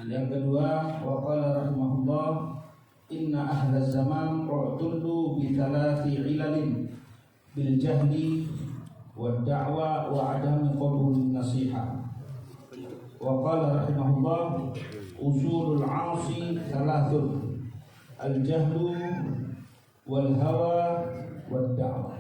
Yang kedua, waqala rahimahullah, inna ahla zaman qa'tullu bi thalathi ilalin bil jahli wad da'wa wa adami qabul nasiha. Waqala rahimahullah, usulul 'asi thalathun, al jahlu wal hawa wad da'wa.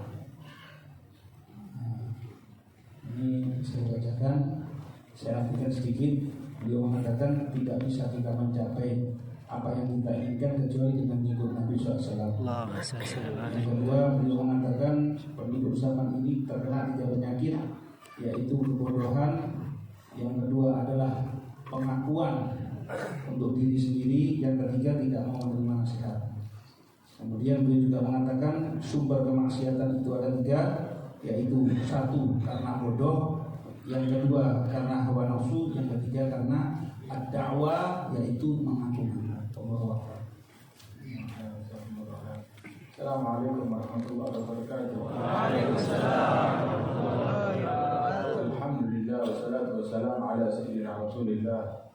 Ini saya bacakan, saya artikan sedikit. Beliau mengatakan tidak bisa kita mencapai apa yang kita inginkan kecuali dengan mengikut Nabi SAW. Yang kedua, beliau mengatakan penduduk zaman ini terkena 3 penyakit, yaitu kebodohan. Yang kedua adalah pengakuan untuk diri sendiri. Yang ketiga, tidak mau menerima nasihat. Kemudian beliau juga mengatakan sumber kemaksiatan itu ada 3, yaitu 1 karena bodoh, yang kedua karena hawa nafsu, yang ketiga karena ad-da'wah, yaitu mengaku. Assalamualaikum warahmatullahi wabarakatuh. Waalaikumsalam. Alhamdulillah wassalatu wassalamu ala sayyidina Rasulillah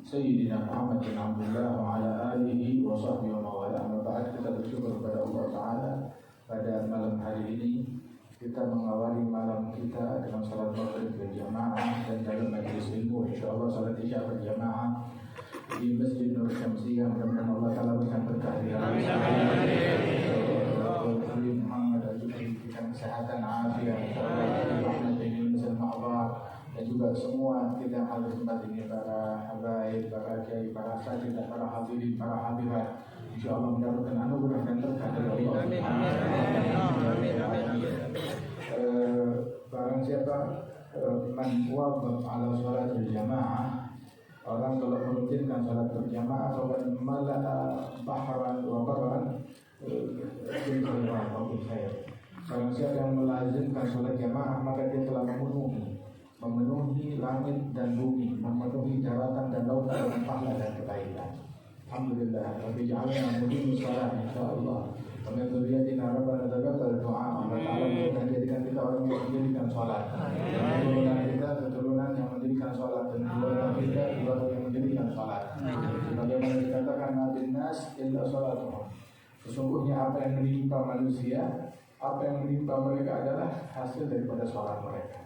Sayyidina Muhammad bin Abdullah wa ala alihi wa sahbihi wa mawala. Amma ba'd, kita bersyukur kepada Allah Ta'ala pada malam hari ini. Kita mengawali malam kita dengan salat maghrib berjamaah dan dalam majlis ilmu. InsyaAllah salat isya berjamaah di Masjid Nur Syamsiyah. Mudah-mudahan Allah Ta'ala berikan berkah di dalam Muhammad dan juga diberikan kesehatan, afiat, dan juga semua kita yang hadir tempat ini, para habaib, para kiai, para asatidz, para hadirin, para hadirat. InsyaAllah mendapatkan anugerah dan berkah dari Allah. Barang siapa man wabab ala sholat berjamaah, orang kalau merutinkan sholat berjamaah, faqad mala'a bahran wa barran bil khair. Barang siapa yang melazimkan sholat jamaah, maka dia telah memenuhi langit dan bumi, memenuhi daratan dan lautan dengan pahala dan kebaikan. Alhamdulillah, Rabbi ja'alna muqimis shalah insyaallah. Wa min dzurriyyatina rabbana taqabbal du'a. Allah Ta'ala menjadikan kita orang yang mendirikan salat. Keturunan kita keturunan yang mendirikan salat, dan keluarga kita keluarga yang mendirikan salat. Sebagaimana dikatakan Nabi Nas illa salatuhum. Sesungguhnya apa yang menimpa manusia, apa yang menimpa mereka adalah hasil daripada salat mereka.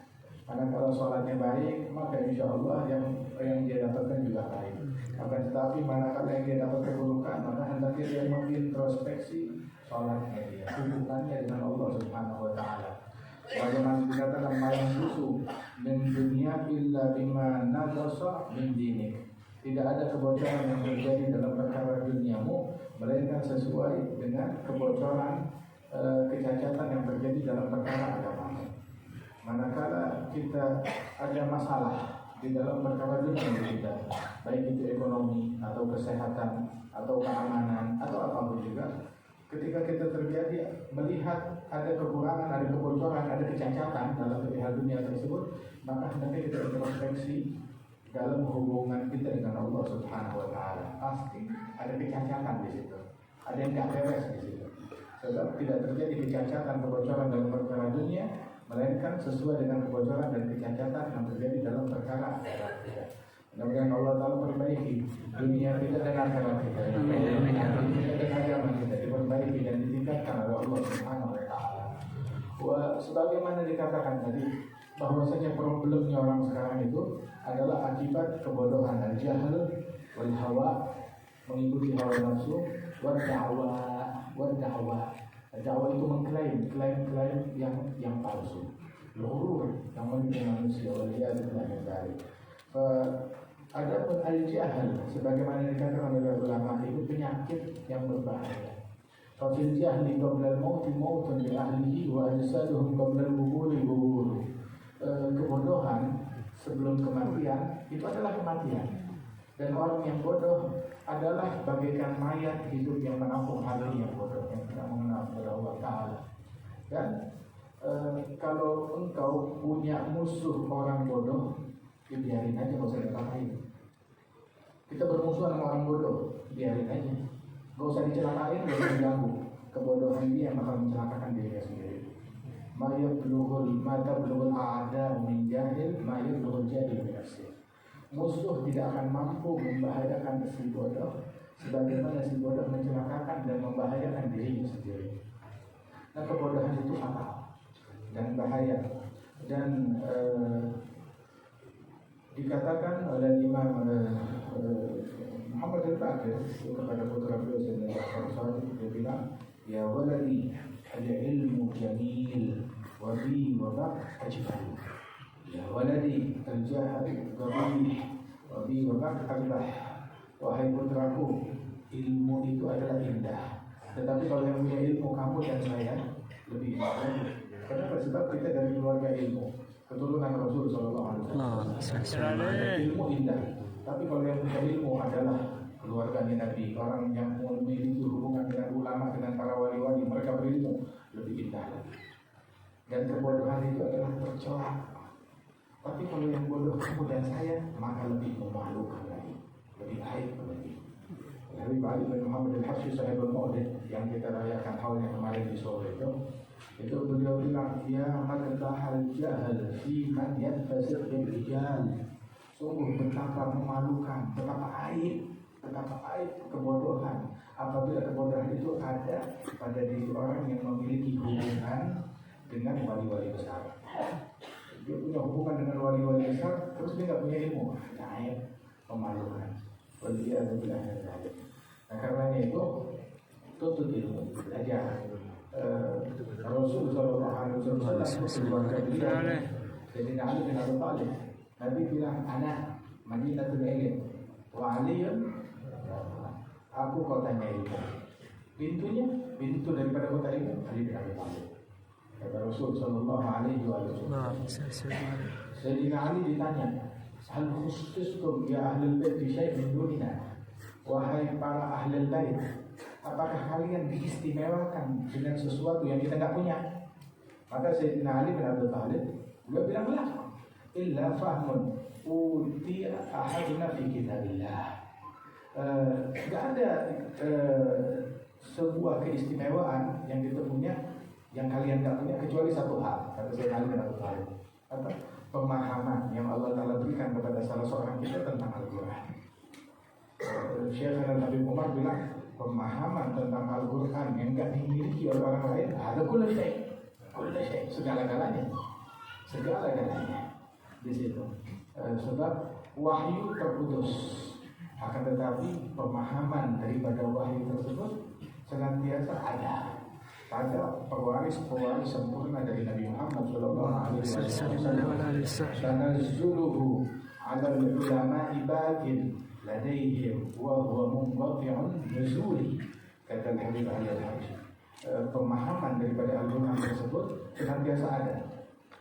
Karena kalau sholatnya baik, maka insya Allah yang dia dapatkan juga baik. Akan tetapi manakala yang dia dapat keburukan, maka hendaknya dia mengintrospeksi sholatnya dia, hubungannya dengan Allah Subhanahu Wa Taala. Bagaimana dikatakan malam susu min dunia illa bima naqasa min dinik. Tidak ada kebocoran yang terjadi dalam perkara duniamu, melainkan sesuai dengan kebocoran kecacatan yang terjadi dalam perkara agamamu. Manakala kita ada masalah di dalam perkara dunia kita, baik itu ekonomi atau kesehatan atau keamanan atau apapun juga, ketika kita terjadi melihat ada kekurangan, ada kebocoran, ada kecacatan dalam perihal dunia tersebut, maka hendaknya kita introspeksi dalam hubungan kita dengan Allah Subhanahu Wa Taala. Pasti ada kecacatan di situ, ada yang tidak beres di situ. Sebab tidak terjadi kecacatan, kebocoran dalam perkara dunia, melainkan sesuai dengan kebocoran dan kecacatan yang terjadi dalam perkara akhirat kita. Mudah-mudahan Allah Ta'ala perbaiki dunia kita dan akhirat kita. Dunia dan agama kita diperbaiki dan ditingkatkan oleh Allah Subhanahu Wa Taala. Sebagaimana dikatakan tadi, bahwasanya problemnya orang sekarang itu adalah akibat kebodohan, al-jahl wal hawa, mengikuti hawa nafsu, wad da'wah. Dakwah itu mengklaim yang palsu, luhur yang menipu manusia. Waliyadzubillah min dzalik. Adapun al-jahl, sebagaimana dikatakan oleh ulama, itu penyakit yang berbahaya. Fil jahli qabla al-mauti mautun li ahlihi wa ajsaduhum qabla al-quburi qubur. Kebodohan sebelum kematian itu adalah kematian. Dan orang yang bodoh adalah bagaikan mayat hidup yang menampung hati yang bodoh, yang tidak mengenal kepada Allah Ta'ala. Dan kalau engkau punya musuh orang bodoh, ya biarin aja, gak usah dicelakain. Kita bermusuhan sama orang bodoh, biarin aja, gak usah dicelakain, gak usah diganggu. Kebodohan dia yang bakal mencelakakan dirinya sendiri. Mata belugul a'da min jahil, ma yablughul jahil min nafsih. musuh tidak akan mampu membahayakan si bodoh sebagaimana si bodoh mencelakakan dan membahayakan dirinya sendiri. Nah, kebodohan itu fatal dan bahaya. Dan dikatakan oleh Imam Muhammad al-Baqir kepada putra beliau Sayyidina Ja'far Shadiq, dia bilang, ya waladi al-ilmu jamil wa bi wa ba' ajbal. Ya waladi al-jahal ghabih wa bi wa ba' ajbal. Wahai putraku, ilmu itu adalah indah, tetapi kalau yang punya ilmu kamu dan saya lebih indah lagi. Kenapa? Sebab kita dari keluarga ilmu, keturunan Rasul Sallallahu Alaihi Wasallam. Ilmu indah, tapi kalau yang punya ilmu adalah keluarga Nabi, orang yang memiliki hubungan dengan ulama, dengan para wali-wali, mereka berilmu, lebih indah lagi. Dan kebodohan itu adalah tercela. Tapi kalau yang bodoh kamu dan saya, maka lebih memalukan lagi, lebih aib lagi. Habib Ali bin Muhammad al-Habsyi Sahibul Mu'did yang kita rayakan haulnya kemarin di Solo itu beliau bilang, ya madahal jahal fi man yanfasir bil rijal. Sungguh betapa memalukan, betapa aib kebodohan apabila kebodohan itu ada pada diri orang yang memiliki hubungan dengan wali-wali besar. Dia punya hubungan dengan wali-wali besar, terus dia nggak punya ilmu, aib, memalukan. Nah, karenanya itu tuntut ilmu, belajar. Rasul Sallallahu Alaihi Wasallam keluarga beliau, Sayyidina Ali bin Abi Thalib, Nabi bilang, anak Madinatul Ilm, wa Aliyun, aku kotanya ilmu. Pintu daripada kota ilmu, Ali bin Abi Thalib. Kata Rasul Sallallahu Alaihi Wasallam. Sayyidina Ali ditanya, hal khusustum ya ahlul bait bi syai' min dunina? Wahai para ahlul bait, apakah kalian diistimewakan dengan sesuatu yang kita tidak punya? Maka Sayyidina Ali bin Abi Thalib beliau bilang, lah, illa fahmun utiya ahaduna fi kitabillah. Tidak ada sebuah keistimewaan yang kita punya yang kalian tidak punya kecuali satu hal, kata Sayyidina Ali bin Abi Thalib. Apa? Pemahaman yang Allah Ta'ala berikan kepada salah seorang kita tentang Al-Quran. Syekh Nabi Umar bilang, pemahaman tentang Al-Quran yang tidak dimiliki oleh orang lain ada kullu syai', segala-galanya di situ. Sebab wahyu terputus, akan tetapi pemahaman daripada wahyu tersebut senantiasa ada pewaris sempurna dari Nabi Muhammad Sallallahu Alaihi Wasallam. Tanazzuluhu 'ala al-ulama'i bakin ladaihim wa huwa munqati'un nuzuli, kata Habib Ali al-Habsyi. Pemahaman daripada Al-Quran tersebut senantiasa ada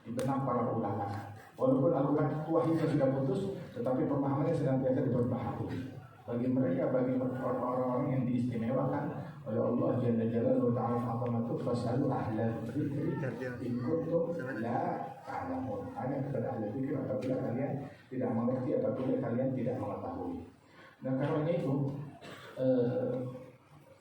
di benak para ulama. Walaupun Al-Quran wahyunya sudah putus, tetapi pemahamannya senantiasa diperbaharui. Bagi orang-orang yang diistimewakan oleh Allah Jalla Jalaluhu Ta'ala Azamatu, fasalu ahlal dzikri in kuntum la ta'lamun. Hanya kepada ahli dzikir apabila kalian tidak mengerti, apabila kalian tidak mengetahui. Nah, karena itu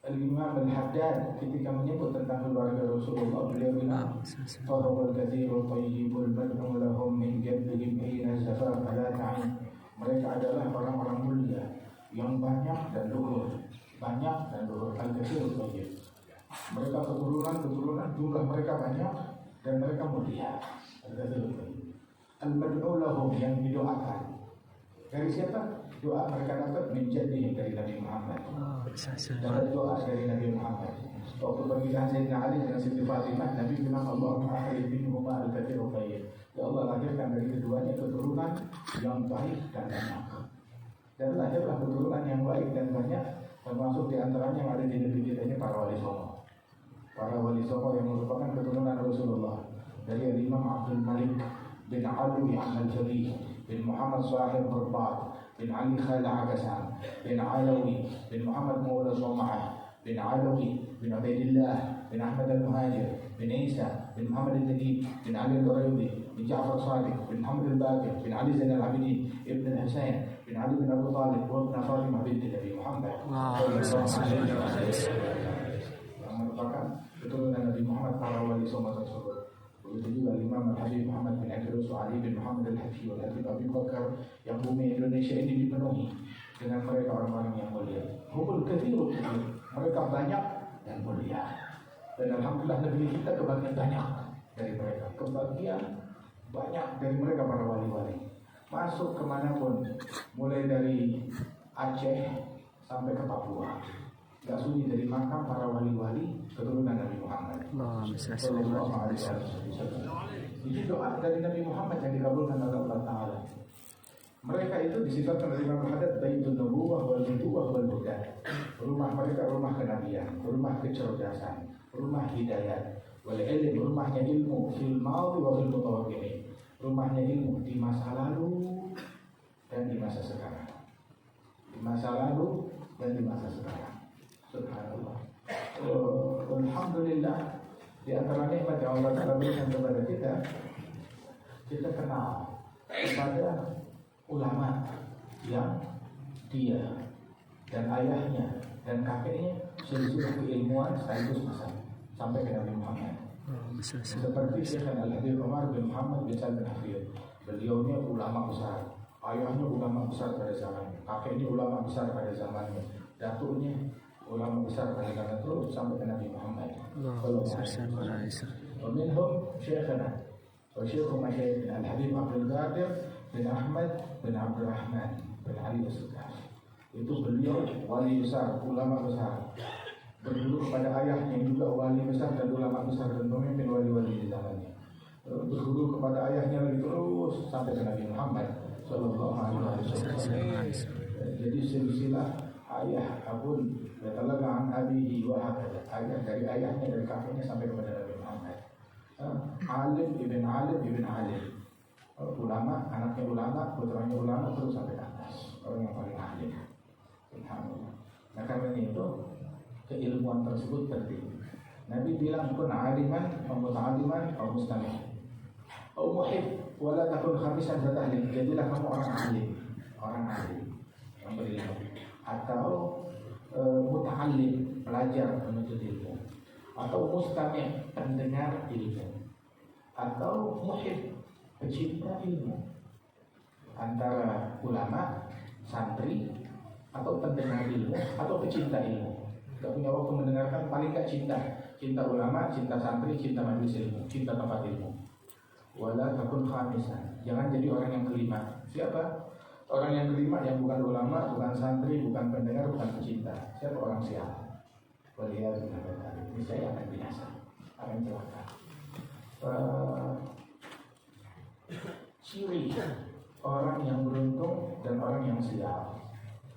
Imam Al-Haddad ketika menyebut tentang keluarga Rasulullah, beliau bilang, "Fahawal katsirul thayyibul mad'u lahum min jaddihim hina zafar ala ta'in." Mereka adalah orang-orang mulia yang banyak dan luhur. Al-katsirul thayyib. Mereka keturunan jumlah mereka banyak dan mereka mulia. Al-katsirul thayyib. Al-mad'u lahum, yang didoakan. Dari siapa? Doa mereka dapat menjadi dari Nabi Muhammad. Dan doa dari Nabi Muhammad. Waktu pernikahan Sayyidina Ali dengan Siti Fatimah, Nabi bilang, Allahumma akhrij minhuma al-katsirul thayyib. Ya Allah, lahirkan dari keduanya keturunan yang baik dan banyak. Dan lahirlah keturunan yang baik dan banyak, termasuk di antaranya yang ada di negeri kita ini para wali songo. Para wali songo yang merupakan keturunan Rasulullah, dari Imam Abdul Malik bin Alwi al-Jali, bin Muhammad Sahib Burbat, bin Ali Khalil Agasan, bin Alawi, bin Muhammad Mawla Soma'ah, bin Alawi, bin Ubaidillah, bin Ahmad al-Muhajir, bin Isa, bin Muhammad al-Najib, bin Ali al-Uraydi, bin Ja'far Sadiq, bin Muhammad al-Baqir, bin Ali Zain al-Abidin, Ibn al-Husayn, bin Ali bin Abu Talib, wa bin Fatimah binti Nabi Muhammad yang merupakan keturunan Nabi Muhammad, para wali songo tersebut. Begitu juga Imam Al-Habib Muhammad bin Idris, Ali bin Muhammad Al-Hafiz, Al-Habib Abi Bakar, yang bumi Indonesia ini dipenuhi dengan mereka orang-orang yang mulia. Humul katsirun, mereka banyak dan mulia. Dan alhamdulillah negeri kita kebagian banyak dari mereka. Kebagian banyak dari mereka para wali-wali. Masuk kemanapun, mulai dari Aceh sampai ke Papua. Gak sunyi dari makam para wali-wali keturunan Nabi Muhammad. Sallallahu alaihi wasallam. Ini doa dari Nabi Muhammad yang dikabulkan oleh Allah Taala. Mereka itu disifatkan oleh Imam Al-Haddad Baitun Nubuwah wal Nubuwah wal Huda. Rumah mereka rumah kenabian, rumah kecerdasan, rumah hidayat, wal ilm, rumahnya ilmu fil madhi wa fil mutawaqqi'in. Rumahnya ilmu di masa lalu dan di masa sekarang. Di masa lalu dan di masa sekarang. Subhanallah. Alhamdulillah, di antara nikmat yang Allah Ta'ala berikan kepada kita kenal kepada ulama yang dia dan ayahnya dan kakeknya silsilah keilmuan sekaligus masa sampai ke Nabi Muhammad. Seperti Syekh Al-Habib Umar bin Muhammad bin Salim bin Hafid. Beliau ini ulama besar, ayahnya ulama besar pada zamannya, kakeknya ulama besar pada zamannya, datuknya ulama besar pada zaman terus sampai ke Nabi Muhammad. Minhum Syekhana wa Syekhu Masyayikh Al-Habib Abdul Qadir bin Ahmad bin Abdul Rahman bin Ali As-Sukar. Itu beliau wali besar, ulama besar, berguru kepada ayahnya juga wali besar dan ulama besar dan pemimpin wali-wali di zamannya. Berguru kepada ayahnya lagi terus sampai ke Nabi Muhammad Sallallahu Alaihi Wasallam. Jadi silsilah ayah abun datalaga an abihi wa hakada, ayah dari ayahnya dari kakeknya sampai kepada Nabi Muhammad. Alim ibn alim ibn alim, ulama anaknya ulama, putranya ulama, terus sampai ke atas orang yang paling alim. Subhanallah. Nah karena itu keilmuan tersebut penting. Nabi bilang kun aliman, muta'aliman, atau mustami', atau muhib, wala takun khamisan zatahlim. Jadilah kamu orang alim yang berilmu, atau muta'alim, pelajar menuntut ilmu, atau mustami', pendengar ilmu, atau muhib, pecinta ilmu. Antara ulama, santri, atau pendengar ilmu, atau pecinta ilmu. Gak punya waktu mendengarkan, paling gak cinta ulama, cinta santri, cinta majelis ilmu, cinta tempat ilmu. Wala takun khamisan, jangan jadi orang yang kelima. Siapa? Orang yang kelima yang bukan ulama, bukan santri, bukan pendengar, bukan pecinta. Siapa? Orang sial. Waliyahzubillah, ini saya akan binasa, akan celaka. Ciri orang yang beruntung dan orang yang sial.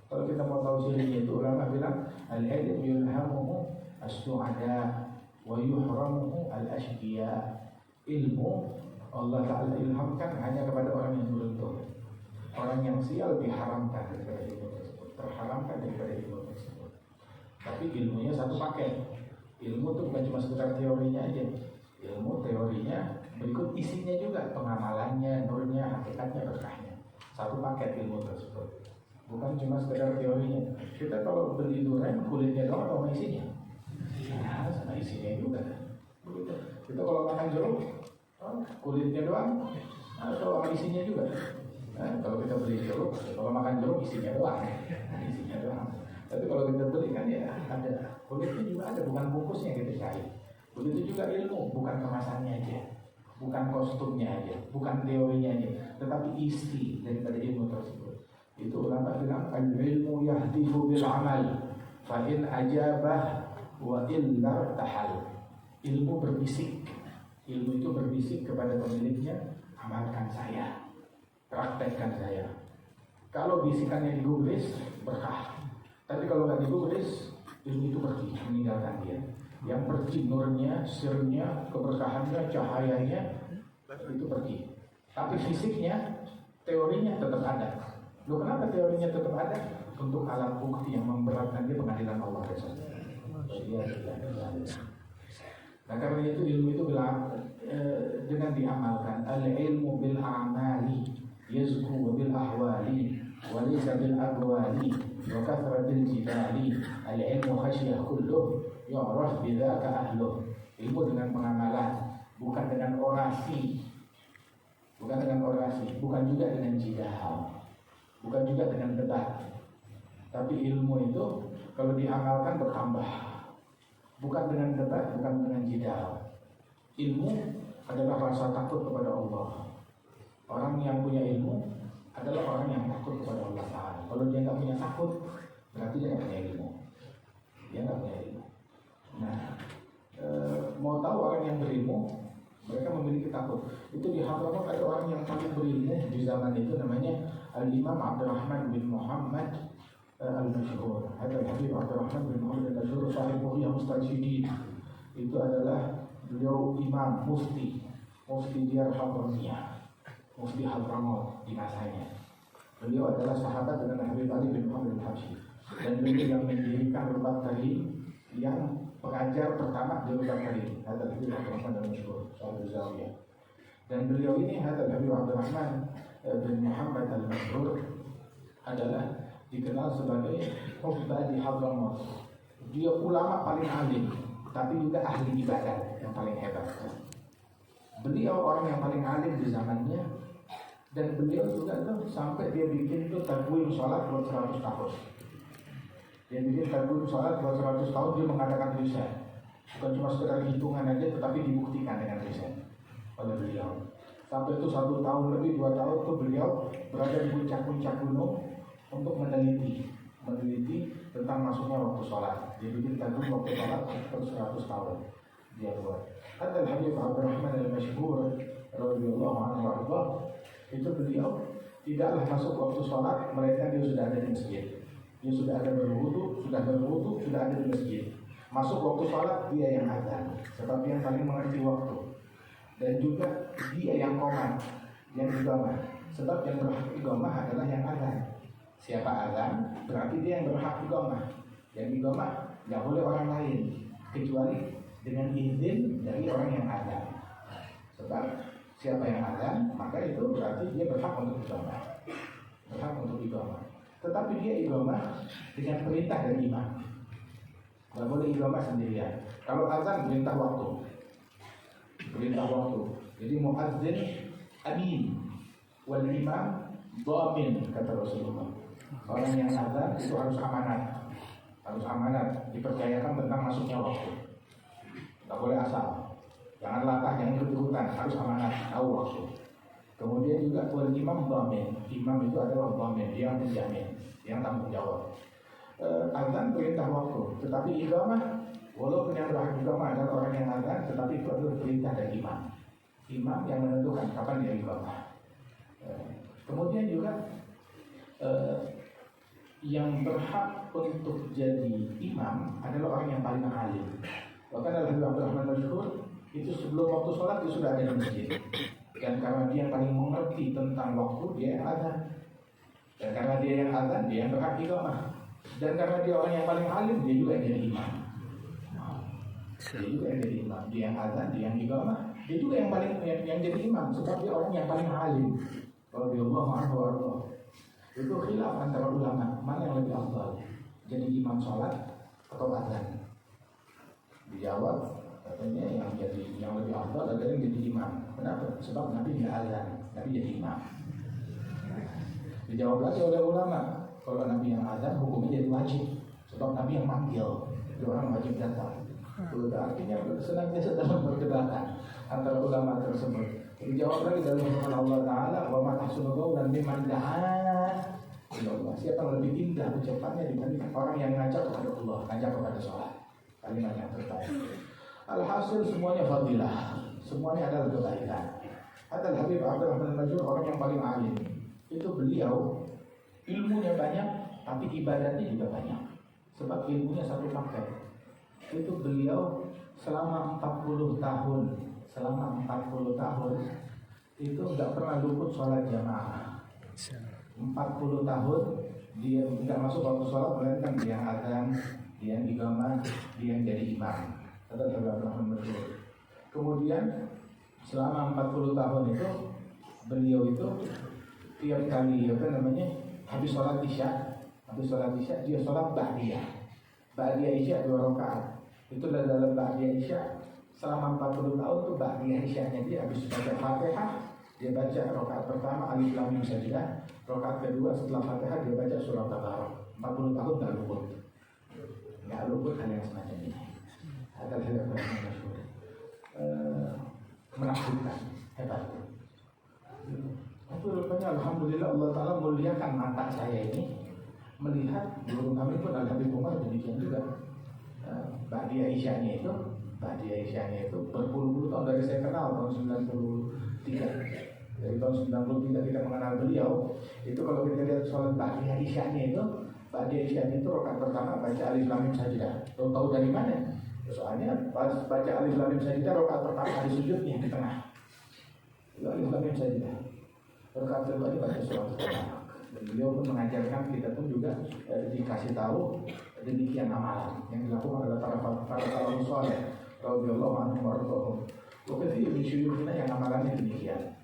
Kalau kita mau tahu cirinya itu, ulama bilang al-ilm yulhamuhu as-su'ada wa yuhramuhu al-ashqiya. Ilmu Allah Ta'ala ilhamkan hanya kepada orang yang beruntung. Orang yang sial diharamkan daripada ilmu tersebut, terharamkan daripada ilmu tersebut. Tapi ilmunya satu paket. Ilmu itu bukan cuma sekedar teorinya aja. Ilmu teorinya berikut isinya juga, pengamalannya, nurnya, hakikatnya, berkahnya. Satu paket ilmu tersebut. Bukan cuma sekedar teorinya. Kita kalau beli durian kulitnya doang atau isinya? Nah, sama isinya juga. Begitu. Kita kalau makan jeruk, kulitnya doang atau isinya juga? Nah, kalau kita beli jeruk, kalau makan jeruk isinya doang. Isinya doang. Tapi kalau kita beli kan ya ada kulitnya juga ada, bukan bungkusnya kita cari. Begitu juga ilmu, bukan kemasannya aja, bukan kostumnya aja, bukan teorinya aja, tetapi isi daripada ilmu tersebut. Itu ulama bilang al-ilmu yahdifu bil amal fa in ajabah wa illa tahal. Ilmu berbisik. Ilmu itu berbisik kepada pemiliknya, amalkan saya, praktekkan saya. Kalau bisikannya digubris, berkah. Tapi kalau nggak digubris, ilmu itu pergi, meninggalkan dia. Yang pergi nurnya, sirnya, keberkahannya, cahayanya itu pergi. Tapi fisiknya, teorinya tetap ada. Loh, kenapa teorinya tetap ada? Untuk alat bukti yang memberatkan dia pengadilan Allah besok. Nah karena itu ilmu itu dengan diamalkan. Al-ilmu bil a'mali yazku bil ahwali wa laysa bil aqwali wa kathratil jidali. Al-ilmu khasyah kulluh yu'raf bidzaka ahluh. Ilmu dengan pengamalan, bukan dengan orasi, bukan juga dengan jidal, bukan juga dengan debat. Tapi ilmu itu kalau diamalkan bertambah, bukan dengan debat, bukan dengan jidal. Ilmu adalah rasa takut kepada Allah. Orang yang punya ilmu adalah orang yang takut kepada Allah Ta'ala. Kalau dia nggak punya takut, berarti dia nggak punya ilmu. Nah, mau tahu orang yang berilmu, mereka memiliki takut. Itu di Hadramaut ada orang yang paling berilmu di zaman itu, namanya Al-Imam Abdurrahman bin Muhammad Al-Masyhur. Ada Habib Abdurrahman bin Muhammad Al-Masyhur, Sahib Muhyah Mustajidin. Itu adalah beliau imam mufti Diyar Hadramiyah, mufti Hadramaut di masanya. Beliau adalah sahabat dengan Habib Ali bin Muhammad Al-Habsyi, dan beliau yang mendirikan Rubat Tari, yang pengajar pertama di Rubat Tari. Ada Habib Abdurrahman Al-Masyhur, Sahib Zawiyah. Dan beliau ini Habib Abdurrahman bin Muhammad Al-Masyhur adalah dikenal sebagai Hufdha di Hadramaut. Dia ulama paling alim, tapi juga ahli ibadah yang paling hebat. Beliau orang yang paling alim di zamannya, dan beliau juga tuh sampai dia bikin tuh tadwin sholat buat 100 tahun. Dia bikin tadwin sholat buat 100 tahun, dia mengadakan riset. Bukan cuma sekedar hitungan aja, tetapi dibuktikan dengan riset oleh beliau. Sampai itu 1 tahun lebih, 2 tahun tuh beliau berada di puncak-puncak gunung untuk meneliti tentang masuknya waktu sholat. Dia bikin tadwin waktu sholat untuk 100 tahun dia buat. Ada Habib Abdurrahman Al-Masyhur radhiyallahu anhu, itu beliau tidaklah masuk waktu sholat melainkan dia sudah ada di masjid. Dia sudah ada berwudu, sudah ada di masjid. Masuk waktu sholat dia yang azan, sebab dia yang paling mengerti waktu. Dan juga dia yang qomat, yang iqamah, sebab yang berhak iqamah adalah yang azan. Siapa azan berarti dia yang berhak iqamah. Yang iqamah tidak boleh orang lain kecuali dengan izin dari orang yang azan. Sebab siapa yang azan, maka itu berarti dia berhak untuk iqamah. Tetapi dia iqamah dengan perintah dari imam. Tidak boleh iqamah sendirian. Kalau azan perintah waktu. Jadi muadzin amin, wal imam dhamin, kata Rasulullah. Orang yang azan itu harus amanat, dipercayakan tentang masuknya waktu. Tidak boleh asal, jangan latah, jangan ikut-ikutan, harus amanat, tahu waktu. Kemudian juga wal imam dhamin, imam itu adalah dhamin, dia yang menjamin, dia yang tanggung jawab. Azan perintah waktu, tetapi iqamah, walaupun yang berhak iqamah adalah orang yang azan, tetapi itu adalah perintah dari imam. Imam yang menentukan kapan dia iqamah. Kemudian juga yang berhak untuk jadi imam adalah orang yang paling alim. Bahkan Habib Abdurrahman Masyhur itu sebelum waktu sholat dia sudah ada di masjid. Dan karena dia yang paling mengerti tentang waktu, dia yang azan. Dan karena dia yang azan, dia yang berhak iqamah. Dan karena dia orang yang paling alim, dia juga yang jadi imam. Dia yang azan, dia yang iqamah, dia juga yang paling yang jadi imam. Sebab dia orang yang paling alim. Radhiyallahu anhu. Itu khilaf antara ulama, mana yang lebih afdal, jadi imam sholat atau azan? Dijawab katanya yang lebih afdal adalah yang jadi imam. Kenapa? Sebab Nabi tidak azan, Nabi jadi imam. Dijawab lagi oleh ulama, kalau Nabi yang azan hukumnya jadi wajib, sebab Nabi yang manggil, itu orang wajib datang. Itu artinya senantiasa dalam perdebatan antara ulama tersebut. Dijawab lagi dari firman Allah Ta'ala, wa ma tahsunu qawlan mimman da'a ila Allah. Siapa yang lebih indah ucapannya dibanding orang yang ngajak kepada Allah, ngajak kepada sholat. Kalimat yang terbaik. Alhasil semuanya fadilah, semuanya adalah kebaikan. Hatta Habib Abdurrahman Masyhur orang yang paling alim. Itu beliau ilmunya banyak, tapi ibadahnya juga banyak. Sebab ilmunya satu paket. Itu beliau selama 40 tahun itu nggak pernah luput sholat jamaah. 40 tahun dia nggak masuk waktu sholat, melainkan dia yang azan, dia yang iqamah, dia yang jadi imam. Kemudian selama 40 tahun itu beliau itu tiap kali habis sholat isya dia sholat ba'diyah isya 2 rakaat. Itu dalam ba'diyah isya selama 40 tahun tuh ba'diyah isya'nya dia habis baca Fatihah, dia baca rakaat pertama alif lam mim sajidah, rakaat kedua setelah Fatihah dia baca surah Al-Baqarah. 40 tahun nggak luput hal yang semacam ini. Ada hal yang masyhur, menakjubkan, hebat. Tapi rupanya alhamdulillah Allah Ta'ala muliakan mata saya ini melihat guru kami pun Al-Habib Umar demikian juga. Ba'diyah isya'nya itu berpuluh-puluh tahun dari saya kenal tahun 93. Dari tahun 93 kita mengenal beliau. Itu kalau kita lihat sholat ba'diyah isya'nya itu rakaat pertama baca alif lam mim sajidah. Tahu dari mana? Soalnya pas baca alif lam mim sajidah rakaat pertama ada sujudnya di tengah. Itu alif lam mim sajidah. Rakaat kedua baca surah Al-Baqarah. Dan beliau pun mengajarkan kita pun juga dikasih tahu demikian amalan yang dilakukan oleh para salafus saleh radhiyallahu anhum wa radhiyallahu. Waktu itu syuyukhina yang amalannya demikian.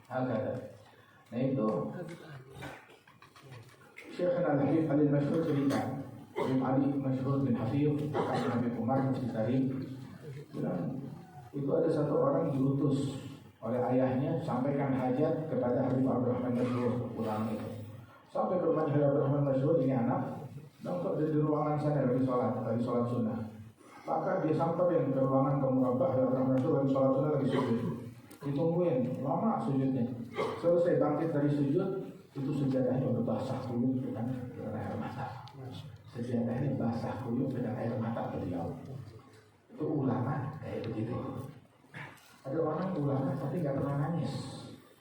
Ada. Nah itu Syekh Al-Habib Al-Masyhur cerita, Habib Ali Masyhur bin Hafidh, Habib Umar bin Karim bilang itu ada satu orang diutus oleh ayahnya sampaikan hajat kepada Habib Abdurrahman Masyhur ulama itu. Sampai ke rumahnya Habib Abdurrahman Masyhur, ini anak dan kok di ruangan sana lagi sholat sunnah. Maka dia sampai ke ruangan Murabbah Habib Abdurrahman Masyhur lagi sholat sunnah, lagi sujud. Ditungguin lama sujudnya. Selesai bangkit dari sujud, itu sejadahnya udah basah kuyup dengan air mata. Sejadahnya basah kuyup dengan air mata beliau. Itu ulama kayak begitu. Ada orang ulama tapi nggak pernah nangis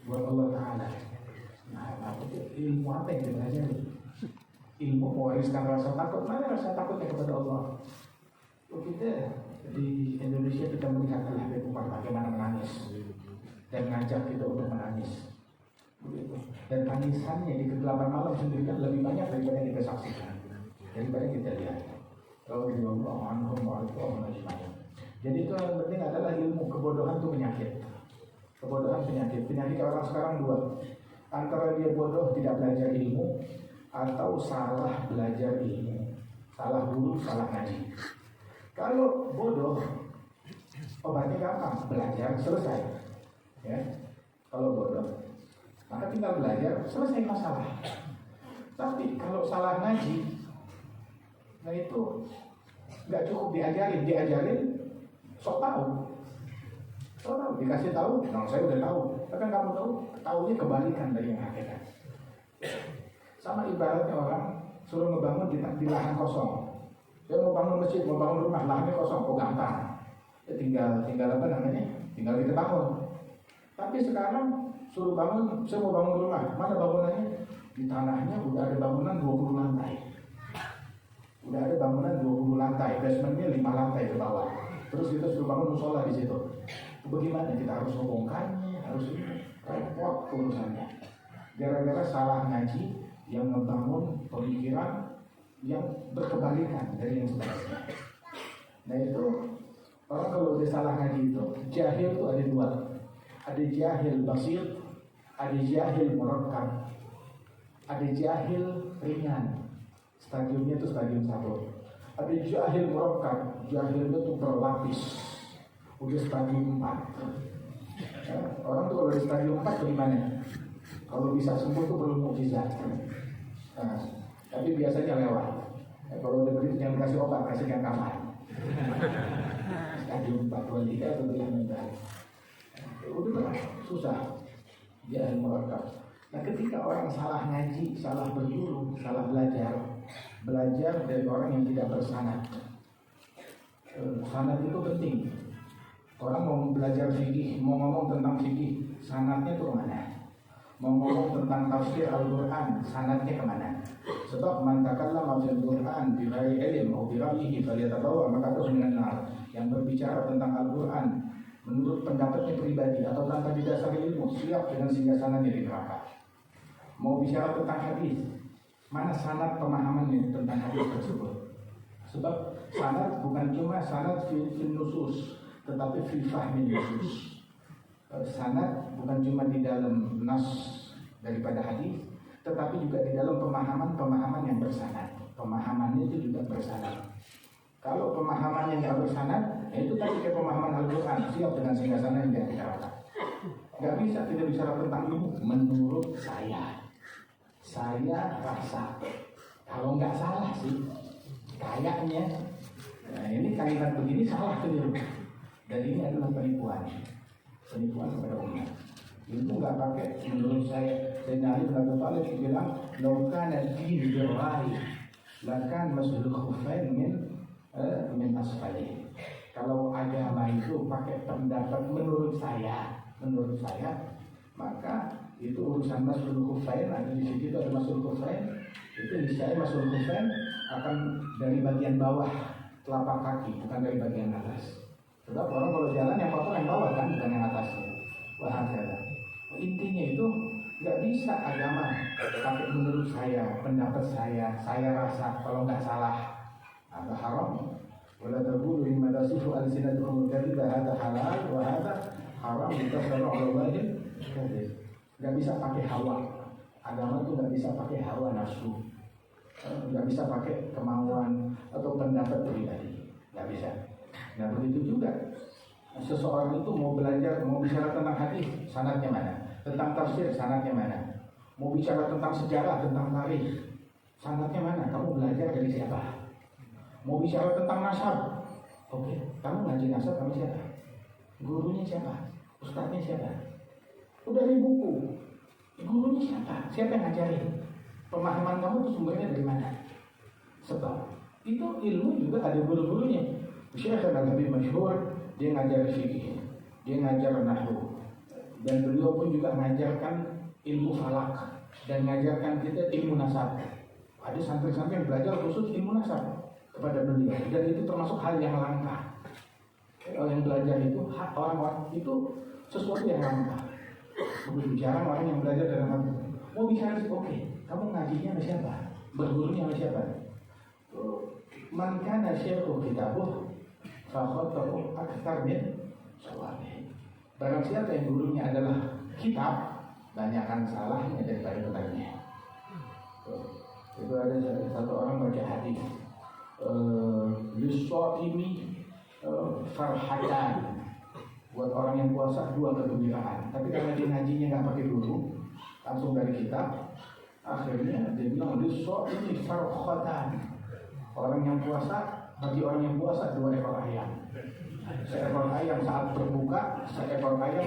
buat Allah Ta'ala. Nah, ilmu apa yang dipelajari? Ilmu mewariskan rasa takut. Mana rasa takutnya kepada Allah? Kita di Indonesia kita melihat Al-Habib Umar bagaimana menangis dan ngajak kita untuk menangis. Dan tangisannya di kegelapan malam sendirian lebih banyak daripada yang kita saksikan, daripada yang kita lihat. Kalau di Allah anhum wa ajma'in. Jadi itu yang penting adalah ilmu. Kebodohan itu penyakit. Kebodohan penyakit. Penyakit orang sekarang dua. Antara dia bodoh tidak belajar ilmu, atau salah belajar ilmu. Salah guru, salah ngaji. Kalau bodoh, obatnya gampang, belajar selesai. Ya, kalau bodoh, maka tinggal belajar selesai masalah. Tapi kalau salah ngaji, nah itu nggak cukup diajarin, sok tahu, dikasih tahu, nah saya udah tahu. Tapi kamu tahu, tahunya kebalikan dari yang hakikat. Sama ibaratnya orang suruh ngebangun di lahan kosong. Dia mau bangun masjid, mau bangun rumah, lahannya kosong, oh gampang. Ya tinggal apa namanya? Tinggal kita bangun. Tapi sekarang suruh bangun, saya mau bangun rumah, mana bangunannya? Di tanahnya udah ada bangunan 20 lantai. Udah ada bangunan 20 lantai, basementnya 5 lantai ke bawah. Terus kita suruh bangun musola di situ. Bagaimana kita harus membongkarnya, harus repot urusannya. Gara-gara salah ngaji yang membangun pemikiran yang berkebalikan dari yang sebenarnya. Nah itu orang kalau udah salah ngaji itu, jahil itu ada dua. Ada jahil basir, ada jahil murakkab, ada jahil ringan. Stadiumnya itu stadium 1. Ada jahil murakkab, jahil itu berlapis. Udah stadium 4. Ya, orang tuh kalau di stadium 4 bagaimana? Kalau bisa sembuh itu belum mukjizat. Nah, tapi biasanya lewat. Ya, kalau udah begitu jangan kasih obat, kasihkan kamar. Stadium 4 2 3 atau 3 udah susah. Jahil murakkab. Nah, ketika orang salah ngaji, salah berguru, salah belajar dari orang yang tidak bersanad. Sanad itu penting. Orang mau belajar fikih, mau ngomong tentang fikih, sanadnya itu kemana? Mau ngomong tentang tafsir Al-Quran, sanadnya kemana? Sebab man takallama fil Quran bi ghairi ilm atau bi ra'yihi falyatabawwa maq'adahu minan nar. Yang berbicara tentang Al-Quran menurut pendapatnya pribadi atau tanpa didasari ilmu, siap dengan singgasananya di neraka. Mau bicara tentang hadis, mana sanad pemahamannya tentang hadis tersebut? Sebab sanad bukan cuma sanad fil nusus, tetapi fil fahmi nusus. Sanad bukan cuma di dalam nas daripada hadis, tetapi juga di dalam pemahaman yang bersanad. Pemahamannya itu juga bersanad. Kalau pemahamannya nggak bersanad, Ya, itu tadi kayak pemahaman Al-Quran, siap dengan singgasana yang dia bicarakan. Gak bisa kita bicara tentang ilmu. Menurut saya rasa, kalau nggak salah sih, kayaknya, nah ini kaitan begini salah keliru. Dan ini adalah penipuan kepada umat. Itu nggak pakai, menurut saya Ali bin Abi Thalib bilang, "Laukana ad-din bil-ra'i, lakan masjidul khufain min asfali." Kalau agama itu pakai pendapat menurut saya, maka itu urusan masjidul khufain, ada di situ ada masjidul khufain, itu niscaya masjidul khufain akan dari bagian bawah telapak kaki, bukan dari bagian atas. Sebab orang kalau jalan yang kotor yang bawah kan, bukan yang atasnya. Wahakala. Intinya itu nggak bisa agama pakai menurut saya, pendapat saya rasa, kalau nggak salah ada haram. Wala taqulu lima tasifu alsinatukum al-kadhiba hadza halal wa hadza haram litaftaru 'ala Allahi kadhib. Nggak bisa pakai hawa. Agama itu nggak bisa pakai hawa nafsu. Nggak bisa pakai kemauan atau pendapat pribadi. Nggak bisa. Nah begitu juga seseorang itu mau belajar, mau bicara tentang hadis, sanadnya mana? Tentang tafsir, sanadnya mana? Mau bicara tentang sejarah, tentang tarikh, sanadnya mana? Kamu belajar dari siapa? Mau bicara tentang nasab, oke, kamu ngaji nasab sama siapa? Gurunya siapa? Ustadznya siapa? Udah dari buku, gurunya siapa? Siapa yang ngajarin? Pemahaman kamu itu sumbernya dari mana? Sebab itu ilmu juga ada guru-gurunya. Syekh Al-Habib masyhur, dia ngajar fikih, dia ngajar nahwu, dan beliau pun juga mengajarkan ilmu falak dan mengajarkan kita ilmu nasab. Ada santri-santri yang belajar khusus ilmu nasab kepada beliau, dan itu termasuk hal yang langka. Yang belajar itu orang-orang itu sesuatu yang langka. Begitu jarang orang yang belajar dalam hal itu. Mau bicara oke, kamu ngajinya sama siapa? Bergurunya sama siapa? Man kana syekhu kitabuh fakhotahu akthar min sawabih. Barang siapa yang gurunya adalah kitab, banyakkan salahnya daripada bebannya. Itu ada satu orang baca hadis, lishoimi farhatan, buat orang yang puasa dua kegembiraan. Tapi karena dia ngajinya nggak pakai guru, langsung dari kitab, akhirnya dia bilang lishoimi farhatan. Orang yang puasa, bagi orang yang puasa 2 ekor ayam. Seekor ayam saat berbuka, seekor ayam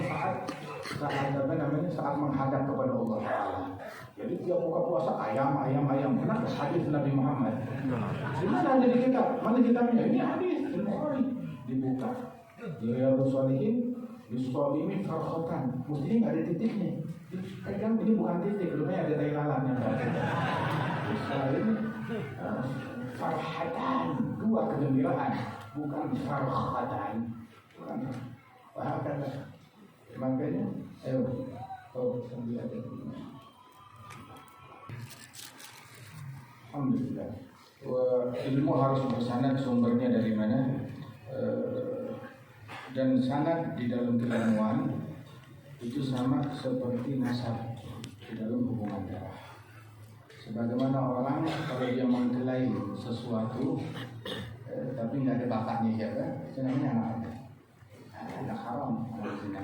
saat menghadap kepada Allah Taala. Jadi tiap buka puasa ayam. Kenapa? Hadis Nabi Muhammad. Di mana ada di kitab? Mana kitabnya? Ini hadis Bukhari. Dibuka. Riyadhus Shalihin, Lisholimi farkhatan. Mestinya nggak ada titiknya. Kadang ini bukan titik, rupanya ada tai lalat yang ini. Farhatan, 2 kegembiraan, bukan farhatan, bukan. Wahakala. Makanya, alhamdulillah. Ilmu harus bersanad, sumbernya dari mana? Dan sanad di dalam keilmuan itu sama seperti nasab di dalam hubungan darah. Sebagaimana orang kalau dia mengklaim sesuatu tapi nggak ada bapaknya siapa, itu namanya anak haram, anak zina.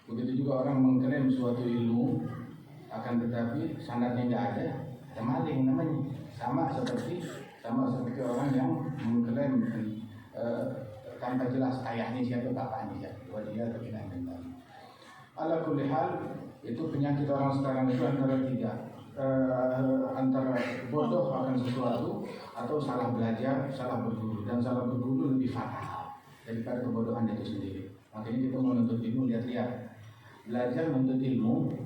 Begitu juga orang mengklaim suatu ilmu akan tetapi sanadnya nggak ada maling namanya. Sama seperti orang yang mengklaim tanpa jelas ayahnya siapa, bapaknya siapa, wajib atau tidak benar. Ala kulli hal, itu penyakit orang sekarang itu antara bodoh akan sesuatu atau salah belajar, salah berguru, dan salah berguru lebih fatal daripada kebodohan itu sendiri. Makanya kita menuntut ilmu, lihat-lihat, belajar menuntut ilmu,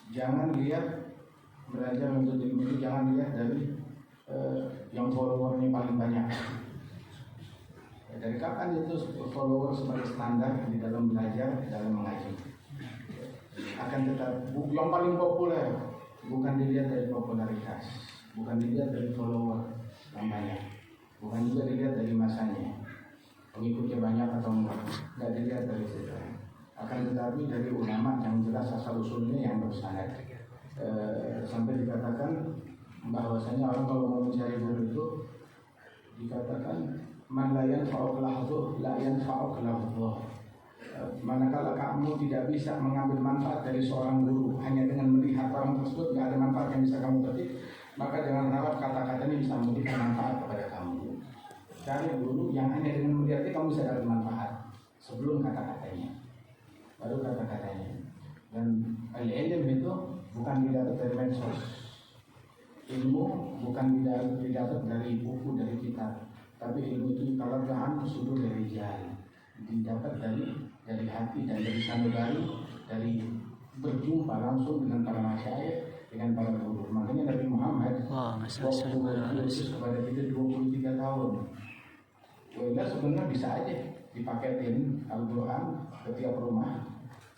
jangan lihat belajar menuntut ilmu itu jangan lihat dari yang followernya paling banyak. Dari kapan itu follower sebagai standar di dalam belajar, dalam mengaji? Akan tetap yang paling populer. Bukan dilihat dari popularitas, bukan dilihat dari follower yang banyak, bukan juga dilihat dari masanya, pengikutnya banyak atau enggak dilihat dari situ. Akan tetapi dari ulama yang jelas asal usulnya yang bersanad. Sampai dikatakan bahwasanya orang kalau mau mencari guru itu dikatakan man la yanfa'uk lahzuh la yanfa'uk lahzuh. Manakala kamu tidak bisa mengambil manfaat dari seorang guru hanya dengan melihat orang tersebut tidak ada manfaat yang bisa kamu petik, maka jangan harap kata-katanya bisa memberikan manfaat kepada kamu. Cari guru yang hanya dengan melihatnya kamu bisa dapat manfaat sebelum kata-katanya, baru kata-katanya. Dan ilmu itu bukan didapat dari medsos, ilmu bukan didapat dari buku, dari kitab, tapi ilmu itu kalau jangan sudur dari jalan, didapat dari hati dan dari sanubari, dari berjumpa langsung dengan para masyayikh, dengan para guru. Makanya Nabi Muhammad waktu berusia kepada kita 23 tahun. Ya sebenarnya bisa aja dipaketin Al-Quran ke tiap rumah,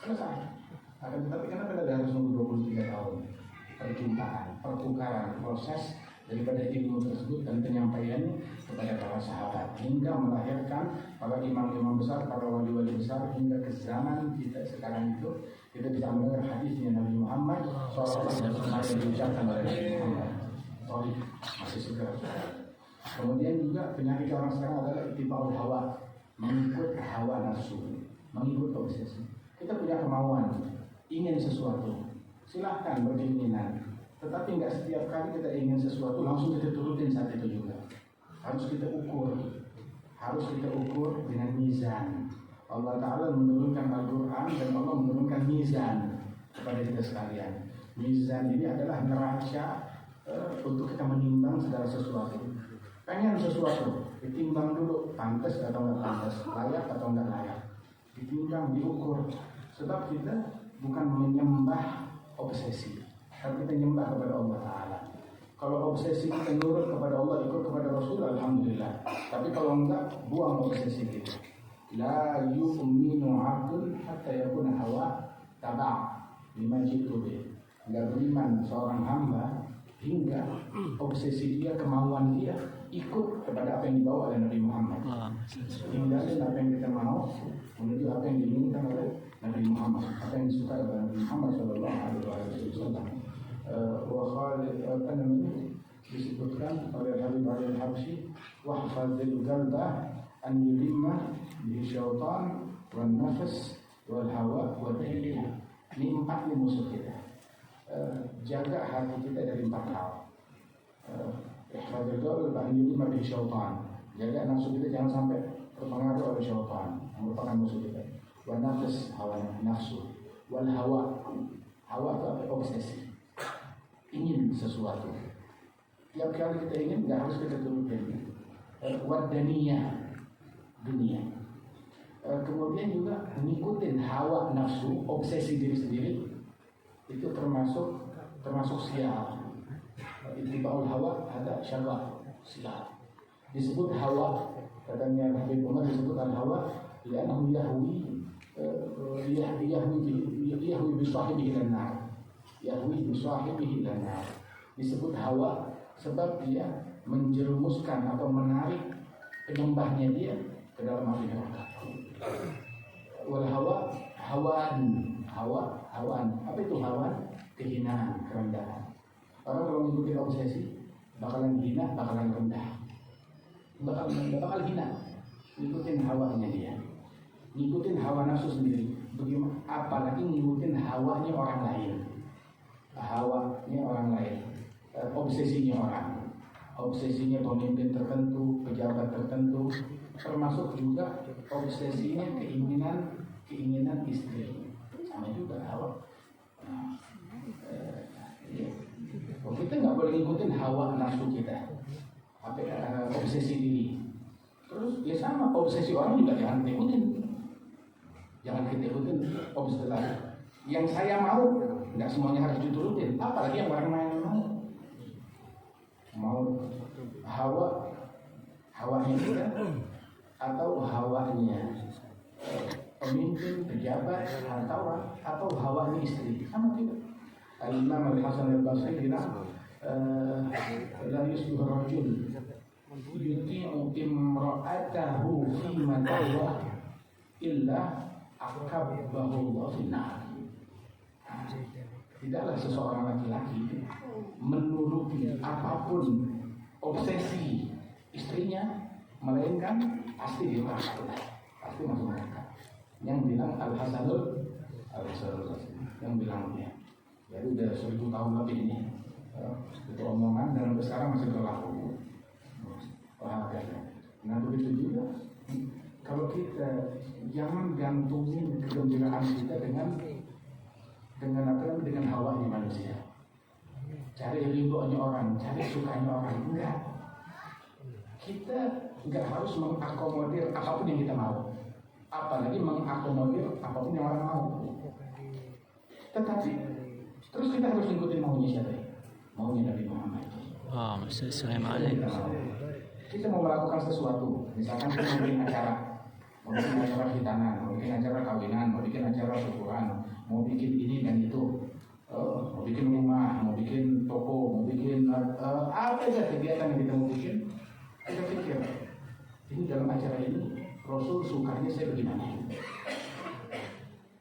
selesai. Akan tetapi kenapa tidak harus nunggu 23 tahun? Perjumpaan, pertukaran, proses daripada ilmu tersebut dan penyampaiannya kepada para sahabat hingga melahirkan para imam-imam besar, para wali-wali besar, hingga ke zaman kita sekarang itu kita bisa mendengar hadisnya Nabi Muhammad SAW yang diucapkan oleh Nabi Muhammad. Sorry, masih segar. Kemudian juga penyakit orang sekarang adalah ittiba'ul hawa, mengikut hawa nafsu, mengikut obsesi. Kita punya kemauan, ingin sesuatu, silahkan berkeinginan. Tetapi nggak setiap kali kita ingin sesuatu langsung kita turutin saat itu juga. Harus kita ukur dengan mizan. Allah Ta'ala menurunkan Al-Quran dan Allah menurunkan mizan kepada kita sekalian. Mizan ini adalah neraca untuk kita menimbang segala sesuatu. Pengen sesuatu, ditimbang dulu, pantas atau nggak pantas, layak atau nggak layak. Ditimbang, diukur. Sebab kita bukan menyembah obsesi, tapi kita menyembah kepada Allah Ta'ala. Kalau obsesi kita nurut kepada Allah, ikut kepada Rasul, alhamdulillah. Tapi kalau enggak, buang obsesi kita. La yu'minu 'abdun hatta yakuna hawa taba' lima jitu bih. Enggak beriman seorang hamba hingga obsesi dia, kemauan dia ikut kepada apa yang dibawa oleh Nabi Muhammad. Tinggalin apa yang kita mau menuju apa yang diinginkan oleh Nabi Muhammad, apa yang disukai oleh Nabi Muhammad SAW. Disebutkan oleh Habib Al-Habsyi, wahfazil qalba an yulimma bi syaitan wal nafs wal hawa wa ta'ila. Ini 4 musuh kita. Jaga hati kita dari 4 hal. Ihfazil qalba an yulimma bi syaitan. Jaga nafsu kita jangan sampai terpengaruh oleh syaitan, merupakan musuh kita. Wal nafs, hawa nafsu, wal hawa. Hawa itu apa? Obsesi. Ingin sesuatu. Tiap kali kita ingin, nggak harus kita turutin. Wadaniyah, dunia. Kemudian juga ngikutin hawa nafsu, obsesi diri sendiri. Itu termasuk sial. Ittiba'ul hawa ada syahwat, sial. Disebut hawa, katanya Habib Umar disebut al-hawa, li'annahu yahwi bisahibihi lan-nar. Yahwi bisahibihi lan-nar. Disebut hawa sebab dia menjerumuskan atau menarik penyembahnya dia ke dalam api neraka. Wal hawa, hawan. Apa itu hawan? Kehinaan, kerendahan. Orang kalau mengikuti obsesi bakalan hina, bakalan rendah. Bakal hina. Ngikutin hawanya dia. Ngikutin hawa nafsu sendiri. Bagaimana? Apalagi ngikutin hawanya orang lain. Hawanya orang lain. Obsesinya orang. Obsesinya pemimpin tertentu, pejabat tertentu, termasuk juga obsesinya keinginan istri. Sama juga hawa. Kita nggak boleh ngikutin hawa nafsu kita. Obsesi diri. Terus ya sama, obsesi orang juga jangan ikutin. Jangan kita ikutin obsesi lain. Yang saya mau, nggak semuanya harus diturutin. Apalagi yang orang lain mau hawanya kita atau hawanya pemimpin, pejabat, atau hawanya istri, sama tidak. Al-Imam Al-Hasan Al-Basri bilang la yusbihu rajul yuti'u imra'atahu fi matawah illa akabbahu Allah finnar. Tidaklah seseorang laki-laki menuruti apapun obsesi istrinya melainkan pasti di neraka, pasti masuk neraka. Yang bilang Al-Hasanul yang bilang dia. Jadi udah 1000 tahun lebih ini itu omongan dan sampai sekarang masih berlaku. Nah begitu juga kalau kita jangan gantungin kegembiraan kita dengan hawanya manusia. Cari ridhonya orang, cari sukanya orang. Enggak. Kita enggak harus mengakomodir apapun yang kita mau. Apalagi mengakomodir apapun yang orang mau. Tetapi terus kita harus ngikutin maunya siapa? Maunya Nabi Muhammad. Kita mau melakukan sesuatu, misalkan kita mau bikin acara, mau bikin acara khitanan, mau bikin acara kawinan, mau bikin acara syukuran, mau bikin ini dan itu, mau bikin rumah, mau bikin toko, mau bikin apa aja kegiatan yang kita mau bikin, kita pikir ini dalam acara ini Rasul sukanya saya bagaimana?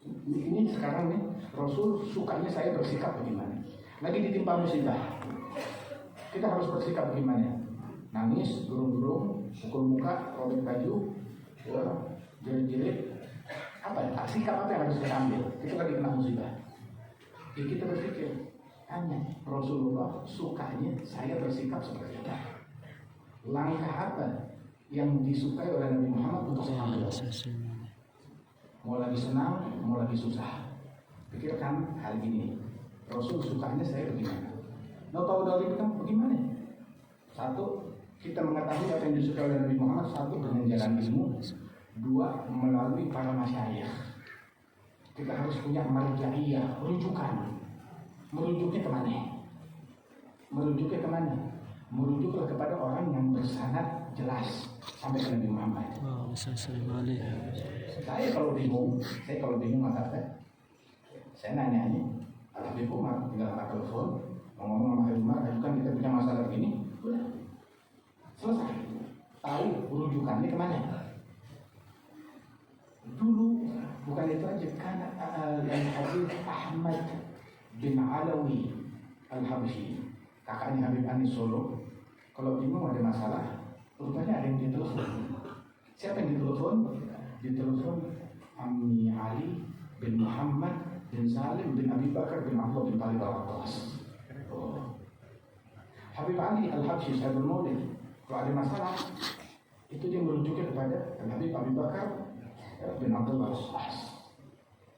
Ini sekarang nih Rasul sukanya saya bersikap bagaimana? Lagi ditimpa musibah, kita harus bersikap bagaimana? Nangis, gerung-gerung, pukul muka, robek baju, jerit-jerit, apa ya? Sikap apa yang harus kita ambil? Kita lagi kena musibah. Jadi kita berpikir, hanya Rasulullah sukanya saya bersikap seperti apa? Langkah apa yang disukai oleh Nabi Muhammad untuk saya ambil? Mau lagi senang, mau lagi susah. Pikirkan hal ini. Rasul sukanya saya bagaimana? Mau tahu dari kita bagaimana? Satu, kita mengetahui apa yang disukai oleh Nabi Muhammad. Satu, dengan jalan ilmu. Dua, melalui para masyayikh. Kita harus punya marja'iyah, rujukan. Merujuknya kemana? Merujuknya kemana? Merujuklah kepada orang yang bersanad jelas sampai ke Nabi Muhammad. Saya kalau bingung maka saya nanya ini, Habib Umar tinggal angkat telepon, ngomong sama Habib Umar, ajukan kita punya masalah begini, udah selesai. Tahu rujukannya kemana? Dulu bukan itu aja, karena Habib Ahmad bin Alawi Al-Habsyi, kakaknya Habib Anis Solo, kalau bingung ada masalah, rupanya ada yang ditelepon. Siapa yang ditelepon? Ditelepon Ammi Ali bin Muhammad bin Salim bin Abi Bakar bin Abdullah bin Talib al-Abbas. Habib Ali Al-Habsyi Sayyidul Maulid, kalau ada masalah itu dia merujuknya kepada Habib Abi Bakar bin Abdullah al-Abbas.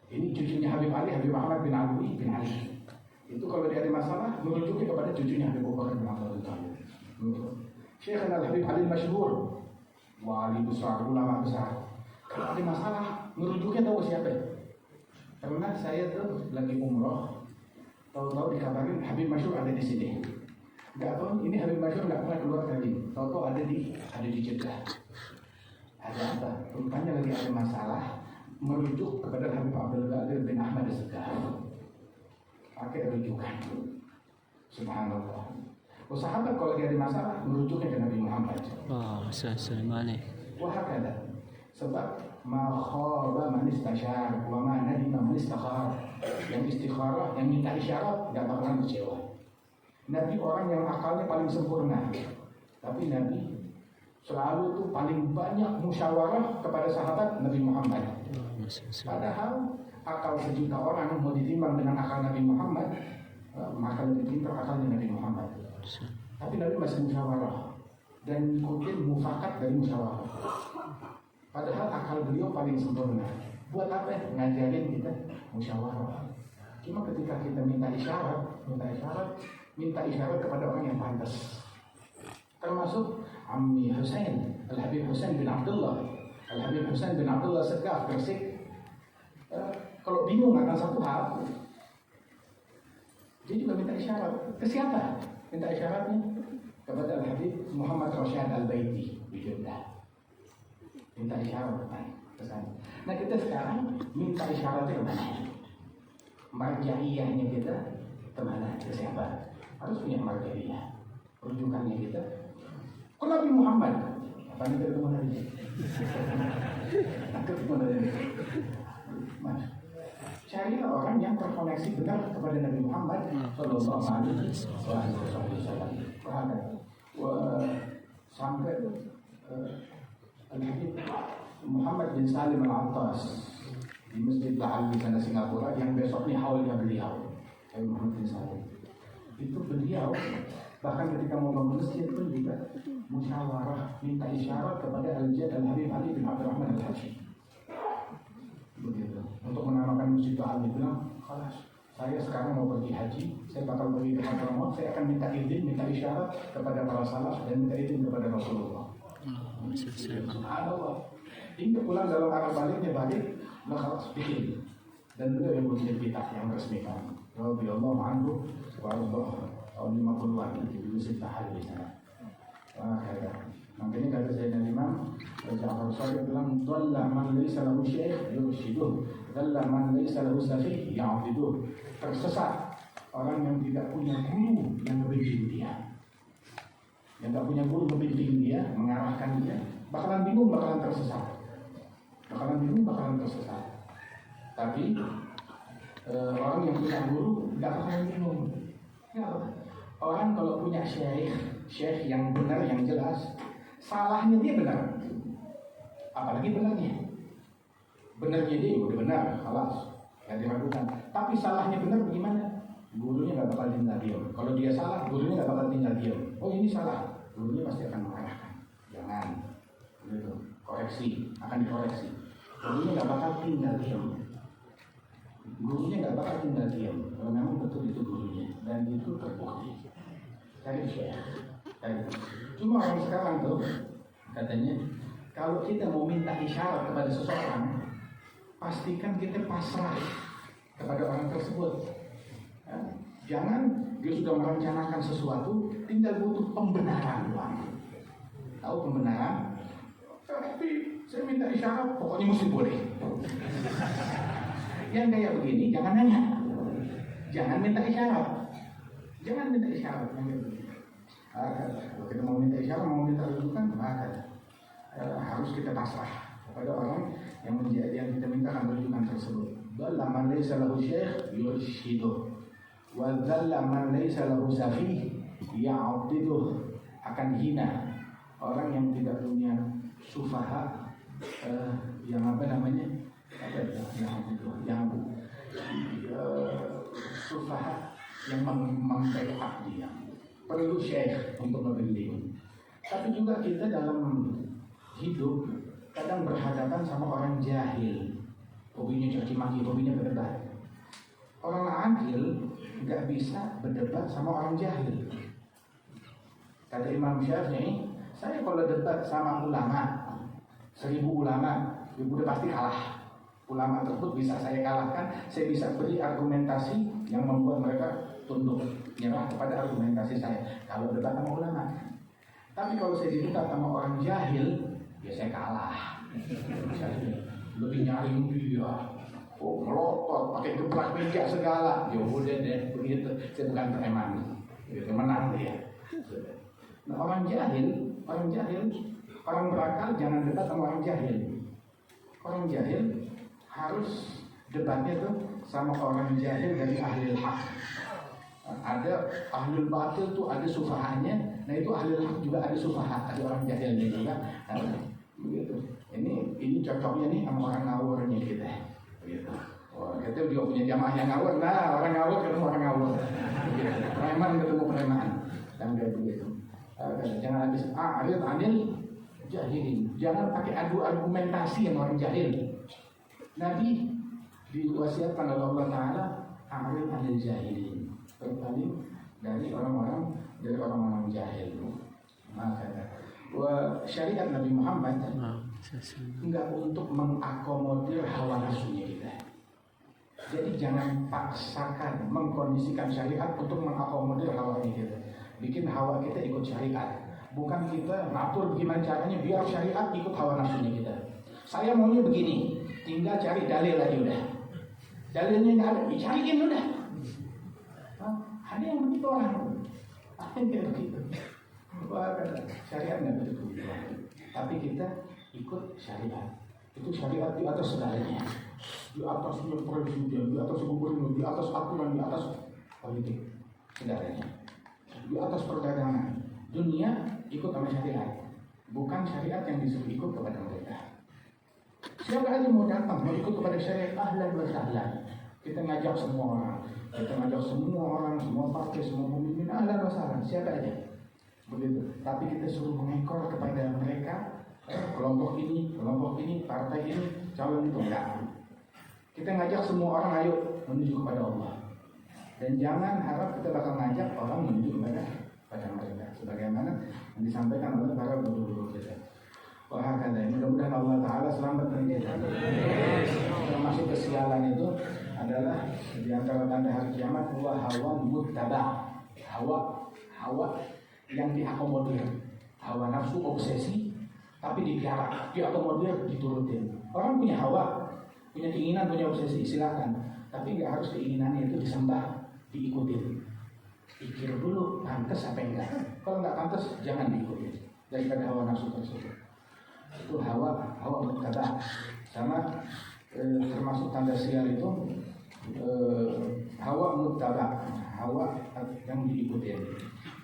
Ini cucunya Habib Ali, Habib Muhammad bin Ali bin Ali. Itu kalau dia ada masalah merujuknya kepada cucunya Habib Bakar bin Abdullah bin Talib. Syekh Al-Habib Ali Masyhur, wali besar, ulama besar. Kalau ada masalah merujuknya tahu siapa? Karena saya tuh lagi umroh, tahu-tahu dikabarin Habib Masyhur ada di sini. Enggak tahu ini Habib Masyhur enggak pernah keluar dari. Tahu-tahu ada di Jeddah. Ada apa? Rupanya lagi ada masalah, merujuk kepada Habib Abdul Qadir bin Ahmad As-Segaf. Pakai rujukan. Subhanallah. Sahabat kalau dia ada masalah merujuknya ke Nabi Muhammad. Wah kada. Sebab ma khaba man istashar wa ma nadima man istakhar. Yang istikharah, yang minta isyarat enggak bakalan kecewa. Nabi orang yang akalnya paling sempurna. Tapi Nabi selalu tuh paling banyak musyawarah kepada sahabat Nabi Muhammad. Padahal akal sejuta orang mau ditimbang dengan akal Nabi Muhammad, maka lebih pintar akalnya Nabi Muhammad. Tapi Nabi masih musyawarah dan mungkin mufakat dari musyawarah. Padahal akal beliau paling sempurna. Buat apa? Ngajarin kita musyawarah. Cuma ketika kita minta isyarat kepada orang yang pantas. Termasuk Ammi Husain, Al-Habib Husain bin Abdullah, Al-Habib Husain bin Abdullah Segaf Gresik. Kalau bingung akan satu hal, dia juga minta isyarat. Ke siapa? Minta isyaratnya kepada Al-Habib Muhammad Rasyad Al-Baiti di Jeddah. Minta isyarat ke sana. Nah kita sekarang minta isyaratnya kemana? Marja'iyahnya kita kemana? Ke siapa? Harus punya marja'iyah. Rujukannya kita ke Nabi Muhammad. Apa yang kita ketemu Nabi? Carilah orang yang terkoneksi benar kepada Nabi Muhammad Sallallahu Alaihi Wasallam. Sampai Al-Habib Muhammad bin Salim Al-Attas di Masjid La'al di sana Singapura, yang besoknya haulnya beliau, Habib Muhammad bin Salim. Itu beliau bahkan ketika mau bangun masjid pun juga musyawarah, minta isyarat kepada Al-Jad Al-Habib Ali bin Abdurrahman Al-Haji. Begitu. Untuk menamakan masjid Ali bilang, "Khalas, saya sekarang mau pergi haji, saya bakal pergi ke Hadramaut, saya akan minta izin, minta isyarat kepada para salaf dan minta izin kepada Rasulullah." Subhanallah. Hingga pulang dalam arah baliknya balik, khalas bikin. Dan beliau yang punya kitab yang resmikan. Radhiyallahu anhu wa arda tahun 50-an di Masjid Tahal di sana. Makanya kata Sayyidina Imam Ja'far Shadiq bilang, "Dhalla man laysa lahu syekh yurshiduh, dhalla man laysa lahu safih ya'buduh." Tersesat orang yang tidak punya guru yang membimbing dia. Yang tidak punya guru membimbing dia, mengarahkan dia, bakalan bingung, bakalan tersesat. Bakalan bingung, bakalan tersesat. Tapi orang yang punya guru tidak bakalan bingung. Orang kalau punya syekh yang benar, yang jelas, salahnya dia benar, apalagi benarnya. Benarnya dia udah benar, halas, nggak diragukan. Tapi salahnya benar bagaimana? Gurunya nggak bakal tinggal diam. Kalau dia salah, gurunya nggak bakal tinggal diam. Oh ini salah, gurunya pasti akan mengarahkan. Jangan, gitu. Koreksi, akan dikoreksi. Gurunya nggak bakal tinggal diam. Gurunya nggak bakal tinggal diam. Kalau memang betul itu gurunya dan itu terbukti. Cari syekh. Cuma orang sekarang tuh katanya, kalau kita mau minta isyarat kepada seseorang, pastikan kita pasrah kepada orang tersebut. Ya, jangan dia sudah merencanakan sesuatu, tinggal butuh pembenaran doang. Tahu pembenaran? Tapi saya minta isyarat, pokoknya mesti boleh. Yang kayak begini jangan nanya, jangan minta isyarat, jangan minta isyarat. Kalau kita mau minta isyarat, mau minta rujukan, maka harus kita pasrah kepada orang yang kita mintakan rujukan tersebut. Dhalla man laysa lahu syekh yurshiduh, wa dhalla man laysa lahu safih ya'buduh. Akan hina orang yang tidak punya sufaha, yang apa namanya? Yang sufaha, yang membackup dia. Perlu syekh untuk membimbing. Tapi juga kita dalam hidup kadang berhadapan sama orang jahil, hobinya caci maki, hobinya berdebat. Orang adil nggak bisa berdebat sama orang jahil. Kata Imam Syafi'i, saya kalau debat sama ulama, 1000 ulama, udah pasti kalah. Ulama tersebut bisa saya kalahkan, saya bisa beri argumentasi yang membuat mereka tunduk, nyerah kepada argumentasi saya. Kalau debat sama ulama. Tapi kalau saya didebat sama orang jahil, ya saya kalah. Lebih nyaring dia, melotot, pakai gebrak meja segala. Ya udah deh, begitu. Saya bukan preman, gitu, menang dia. Nah orang jahil, orang berakal jangan debat sama orang jahil. Orang jahil harus debatnya tuh sama orang jahil dari ahli hak. Ada ahli batil tuh ada sufahanya. Nah itu ahli hak juga ada sufaha, ada orang jahilnya juga. Nah, begitu. Ini cocoknya nih sama orang ngawurnya kita. Begitu. Oh, kita juga punya jamaah yang ngawur. Nah orang ngawur ketemu orang ngawur. Preman ketemu preman. Dan kayak begitu. Jangan habis adil jahilin. Jangan pakai adu argumentasi yang orang jahil. Nabi diwasiatkan oleh Allah Ta'ala, a'rid 'anil jahilin, berpaling dari orang-orang jahil. Maka syariat Nabi Muhammad enggak untuk mengakomodir hawa nafsunya kita. Jadi jangan paksakan, mengkondisikan syariat untuk mengakomodir hawa kita. Bikin hawa kita ikut syariat. Bukan kita ngatur bagaimana caranya biar syariat ikut hawa nafsunya kita. Saya maunya begini, tinggal cari dalil aja udah. Dalilnya nggak ada, dicariin udah. Ada yang begitu orang, ada yang kayak begitu. Syariat nggak begitu. Tapi kita ikut syariat. Itu syariat di atas segalanya. Di atasnya presiden, di atas gubernur, di atas aturan, di atas politik, segalanya. Di atas perdagangan, dunia ikut sama syariat. bukan syariat yang disuruh ikut kepada mereka. Siapa aja mau datang, mau ikut kepada syariat, ahlan wa sahlan. Kita ngajak semua orang, semua partai, semua pemimpin, ahlan wa sahlan, siapa aja. Begitu. Tapi kita suruh mengekor kepada mereka, kelompok ini, partai ini, calon itu enggak. Kita ngajak semua orang ayo menuju kepada Allah. Dan jangan harap kita bakal ngajak orang menuju kepada mereka. Sebagaimana yang disampaikan oleh para guru-guru kita. Wah, mudah-mudahan Allah Ta'ala selamatkan kita. Termasuk kesialan itu adalah di antara tanda hari kiamat, hawa muttaba. Hawa yang diakomodir. Hawa nafsu obsesi tapi dipiara, diakomodir, diturutin. Orang punya hawa, punya keinginan, punya obsesi, silakan. Tapi nggak harus keinginannya itu disembah, diikutin. Pikir dulu pantas apa enggak. Kalau nggak pantas jangan diikutin daripada hawa nafsu tersebut. Itu hawa muttaba. Sama termasuk tanda sial itu hawa muttaba, hawa yang diikutin.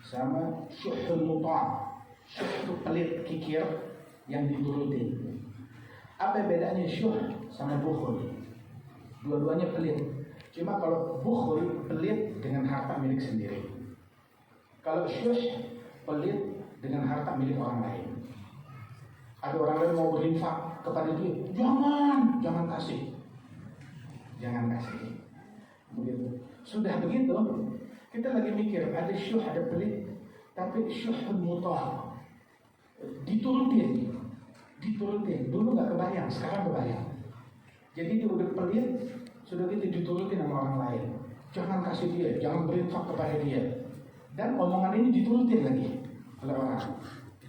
Sama syuhun muta', syuh itu pelit, kikir yang diturutin. Apa bedanya syuh sama bukhul? Dua-duanya pelit. Cuma kalau bukhul pelit dengan harta milik sendiri. Kalau syuh pelit dengan harta milik orang lain. Ada orang lain mau berinfak kepada dia, jangan kasih. Begitu. Sudah begitu, kita lagi mikir ada syuh, ada pelit, tapi syuhun muta', diturutin. Dulu nggak kebayang, sekarang kebayang. Jadi dia udah pelit, sudah gitu diturutin sama orang lain. Jangan kasih dia, jangan berinfak kepada dia. Dan omongan ini diturutin lagi oleh orang.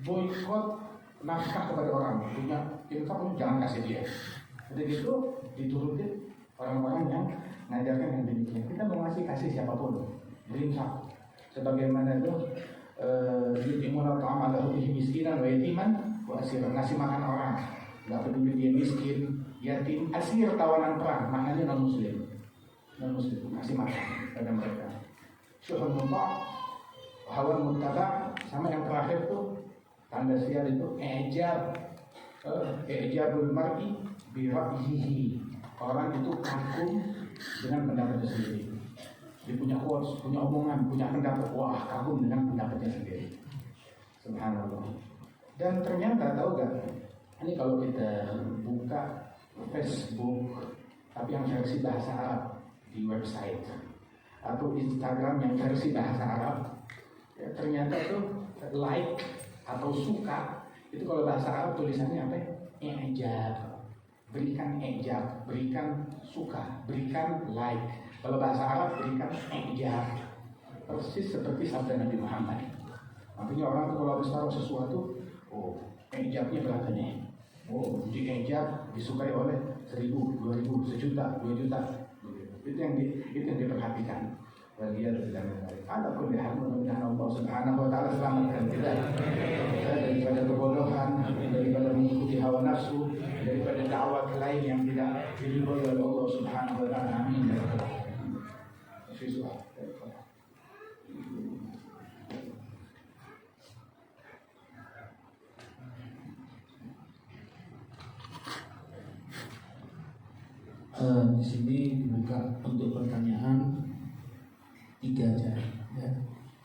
Boykot nafkah kepada orang, punya infak pun jangan kasih dia. Udah gitu diturutin orang-orang yang ngajarkan yang demikian. Kita mau kasih siapapun, berinfak. Sebagaimana itu yutimuna ta'ama ala hubbihi miskinan wa yatiman wa asiran, ngasih makan orang. Enggak peduli dia miskin, yatim, asir, tawanan perang, maknanya non muslim, ngasih makan pada mereka. Syuhun muta', hawa muttaba, sama yang terakhir tuh tanda sial itu ijabul mar'i bi ra'yihi. Orang itu kagum dengan pendapatnya sendiri. Dia punya quotes, punya omongan, punya pendapat, wah kagum dengan pendapatnya sendiri. Subhanallah. Dan ternyata tahu gak, ini kalau kita buka Facebook tapi yang versi bahasa Arab di website atau Instagram yang versi bahasa Arab, ya, ternyata itu like atau suka itu kalau bahasa Arab tulisannya apa? Ijab. Berikan ijab, berikan suka, berikan like. Kalau bahasa Arab berikan ijab. Persis seperti sabda Nabi Muhammad. Artinya orang tuh kalau habis taruh sesuatu, ijabnya berapa nih? Di ijab disukai oleh 1.000, 2.000, 1.000.000, 2 juta. Itu yang diperhatikan. Waliyadu billahi. Ala kulli hal, mudah-mudahan Allah Subhanahu wa ta'ala selamatkan kita daripada kebodohan, daripada mengikuti hawa nafsu, daripada dakwah lain yang tidak diridhoi oleh Allah Subhanahu wa ta'ala. Amin. Di sini dibuka untuk pertanyaan 3 aja, ya.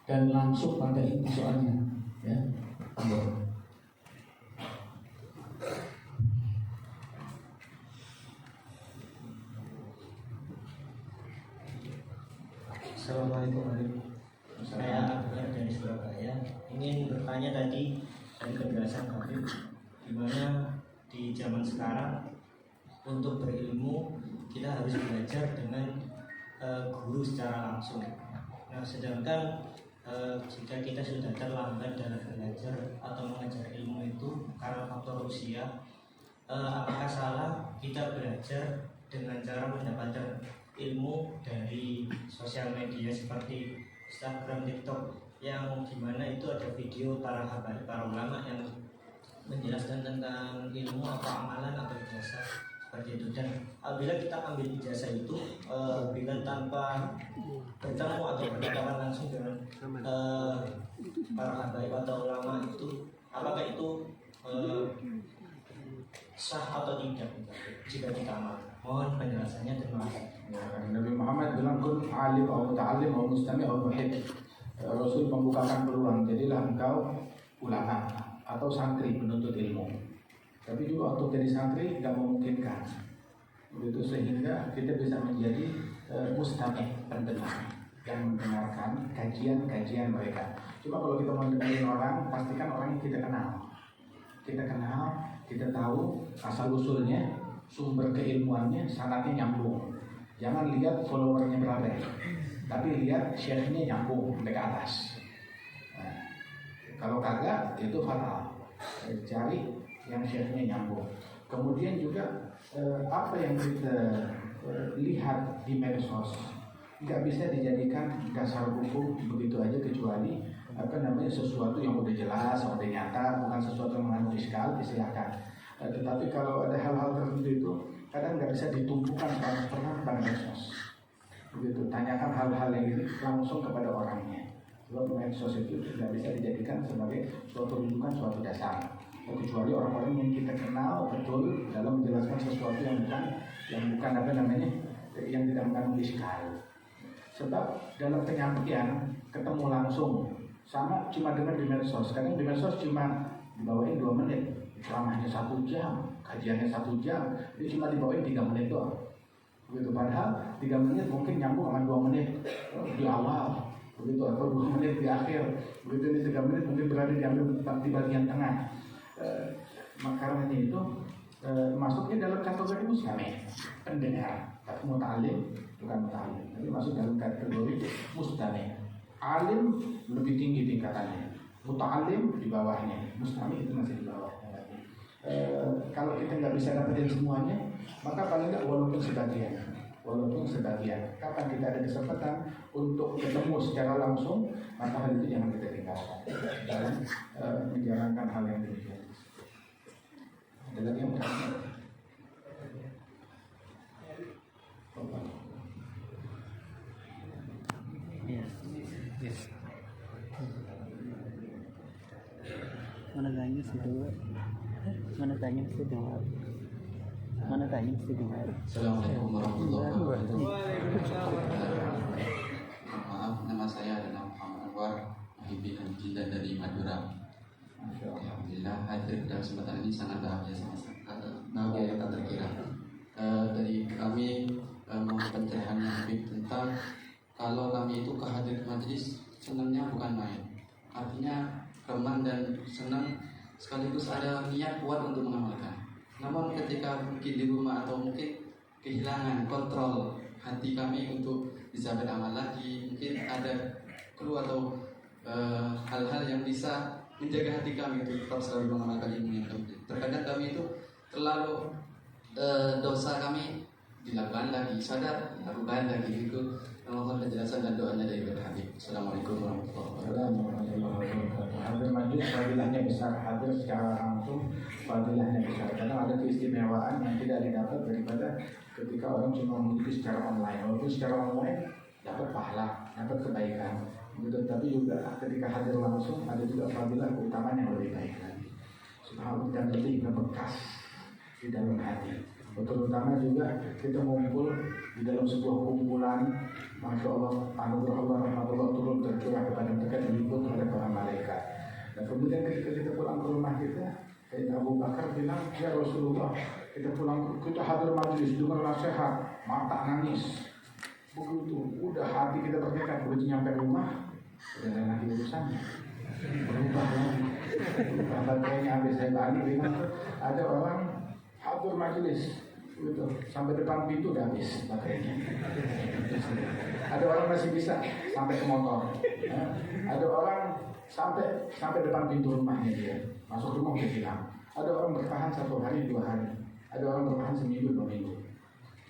Dan langsung pada inti soalnya, ya. Assalamualaikum warahmatullahi wabarakatuh. Saya Abdullah dari Surabaya. Ingin bertanya tadi dari penjelasan Habib, di mana di zaman sekarang untuk berilmu kita harus belajar dengan guru secara langsung. Nah, sedangkan jika kita sudah terlambat dalam belajar atau mengajar ilmu itu karena faktor usia, apakah salah kita belajar dengan cara mendapatkan ilmu dari sosial media seperti Instagram, TikTok, yang dimana itu ada video para habaib, para ulama yang menjelaskan tentang ilmu atau amalan atau ijazah seperti itu. Dan apabila kita ambil ijazah itu bila tanpa bertemu atau berhadapan langsung dengan para habaib atau ulama itu, apakah itu sah atau tidak jika ditamat? Mohon penjelasannya, terima kasih. Ya, Nabi Muhammad bilang kun alim atau muta'alim atau mustami' atau muhib. Rasul membukakan peluang, jadilah engkau ulama atau santri penuntut ilmu. Tapi juga untuk jadi santri tidak memungkinkan. Begitu sehingga kita bisa menjadi mustami', pendengar yang mendengarkan kajian-kajian mereka. Cuma kalau kita mau dengerin orang, pastikan orang yang kita kenal. Kita kenal, kita tahu asal usulnya, sumber keilmuannya, sanadnya nyambung. Jangan lihat followernya berapa, tapi lihat syekhnya nyambung ke atas. Nah, kalau kagak itu fatal. Cari yang syekhnya nyambung. Kemudian juga apa yang kita lihat di medsos nggak bisa dijadikan dasar hukum begitu aja, kecuali sesuatu yang udah jelas, udah nyata, bukan sesuatu yang mengandung iskal, silakan. Tetapi kalau ada hal-hal tertentu itu kadang nggak bisa ditumpukan pernah pada medsos. Begitu, tanyakan hal-hal yang ini langsung kepada orangnya. Sebab medsos itu tidak bisa dijadikan sebagai suatu rujukan, suatu dasar. Kecuali orang-orang yang kita kenal betul dalam menjelaskan sesuatu yang bukan yang tidak mengandung iskal. Sebab dalam penyampaian ketemu langsung sama cuma dengar di medsos. Kadang di medsos cuma dibawain 2 menit, ceramahnya 1 jam, kajiannya 1 jam, dia cuma dibawain 3 menit doang. Begitu, padahal 3 menit mungkin nyambung sama 2 menit di awal, begitu, atau 2 menit di akhir. Begitu, di 3 menit mungkin berada diambil di bagian tengah. Makanya itu masuknya dalam kategori mustami', pendengar, muta'alim bukan muta'alim, tapi masuk dalam kategori mustami'. Alim lebih tinggi tingkatannya, muta'alim di bawahnya, mustami' itu masih di bawahnya. Kalau kita nggak bisa dapetin semuanya, maka paling nggak walaupun sebagian. Kapan kita ada kesempatan untuk ketemu secara langsung, maka hal itu jangan kita tinggalkan dalam menjalankan hal yang demikian. Ada lagi yang bertanya? Yes. Mana tanya sudah? Assalamualaikum warahmatullahi wabarakatuh. Maaf, nama saya adalah Muhammad Anwar Mahibin Jindan dari Madura. Alhamdulillah hadir pada kesempatan ini sangat bahagia, bahagia yang tak terkira. Dari kami mohon pencerahan yang lebih tentang kalau kami itu kehadir majelis, senangnya bukan main. Artinya remang dan senang sekaligus ada niat kuat untuk mengamalkan. Namun ketika mungkin di rumah atau mungkin kehilangan kontrol hati kami untuk bisa beramal lagi, mungkin ada clue atau hal-hal yang bisa menjaga hati kami untuk tetap selalu mengamalkan ilmu yang penting. Terkadang kami itu terlalu dosa kami dilakukan lagi, sadar lakukan lagi itu. Mohon penjelasan dan doanya dari Habib. Assalamualaikum warahmatullahi wabarakatuh. Hadir majlis fadilahnya besar, hadir secara langsung fadilahnya besar. Karena ada keistimewaan yang tidak didapat daripada ketika orang cuma mengikuti secara online. Walaupun secara online dapat pahala, dapat kebaikan. Begitu, tapi juga ketika hadir langsung ada juga fadilah keutamaan yang lebih baik lagi. Subhanallah, dan lebih berbekas di dalam hati. Terutama juga kita mengumpul di dalam sebuah kumpulan, Masya Allah, anugerah Allah, rahmatullah turun tercurah kepada mereka, diliput oleh para malaikat. Dan kemudian ketika kita pulang ke rumah kita, Abu Bakar bilang, ya Rasulullah, kita pulang, kita hadir majlis dengan nasihat, mata nangis. Begitu, udah hati kita tergerak, begitu nyampe rumah, udah ada lagi urusannya. Berubah lagi. Baterainya habis. Saya balik bilang, ada orang hadir majlis, gitu, sampai depan pintu udah habis baterainya. Ada orang masih bisa sampai ke motor, ya. Ada orang sampai depan pintu rumahnya dia, masuk rumah udah hilang. Ada orang bertahan 1 hari 2 hari, ada orang bertahan seminggu 2 minggu.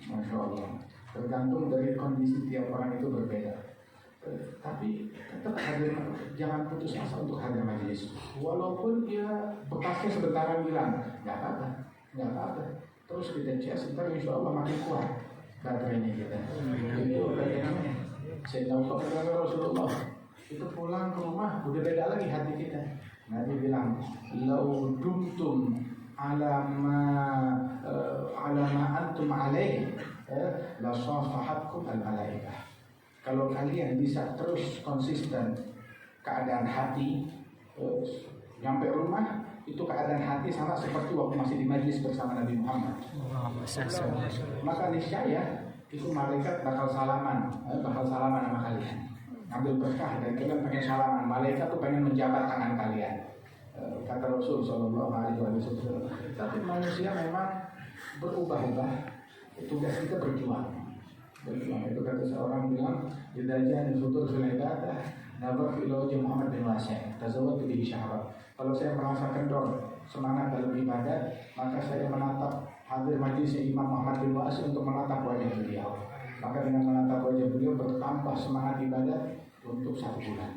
Masya Allah, tergantung dari kondisi tiap orang itu berbeda. Tapi tetap hadir, jangan putus asa untuk hadir majelis. Walaupun dia bekasnya sebentaran hilang, nggak apa-apa. Terus kita cek, ntar insya Allah makin kuat baterainya kita. Itu katanya saya tahu kepada Rasulullah, itu pulang ke rumah udah beda lagi hati kita. Nabi bilang, "Lau dumtum ala ma antum alaih, la safahatkum al malaikah." Kalau kalian bisa terus konsisten keadaan hati, sampai rumah itu keadaan hati sama seperti waktu masih di majlis bersama Nabi Muhammad. Maka niscaya itu malaikat bakal salaman sama kalian, ambil berkah dan kalian pengen salaman. Malaikat tuh pengen menjabat tangan kalian, kata Rasul Shallallahu Alaihi Wasallam. Tapi manusia memang berubah-ubah. Tugas kita berjuang. Itu kata seorang bilang, "Idza futur fil ibadah, nazar fi wajhi Muhammad bin Wasi', tazawwad bihi syahra." Kalau saya merasa kendor semangat dalam ibadah, maka saya menatap hadir majlisnya Imam Muhammad bin Wasi' untuk menatap wajah beliau. Maka dengan menatap wajah beliau bertambah semangat ibadah untuk 1 bulan.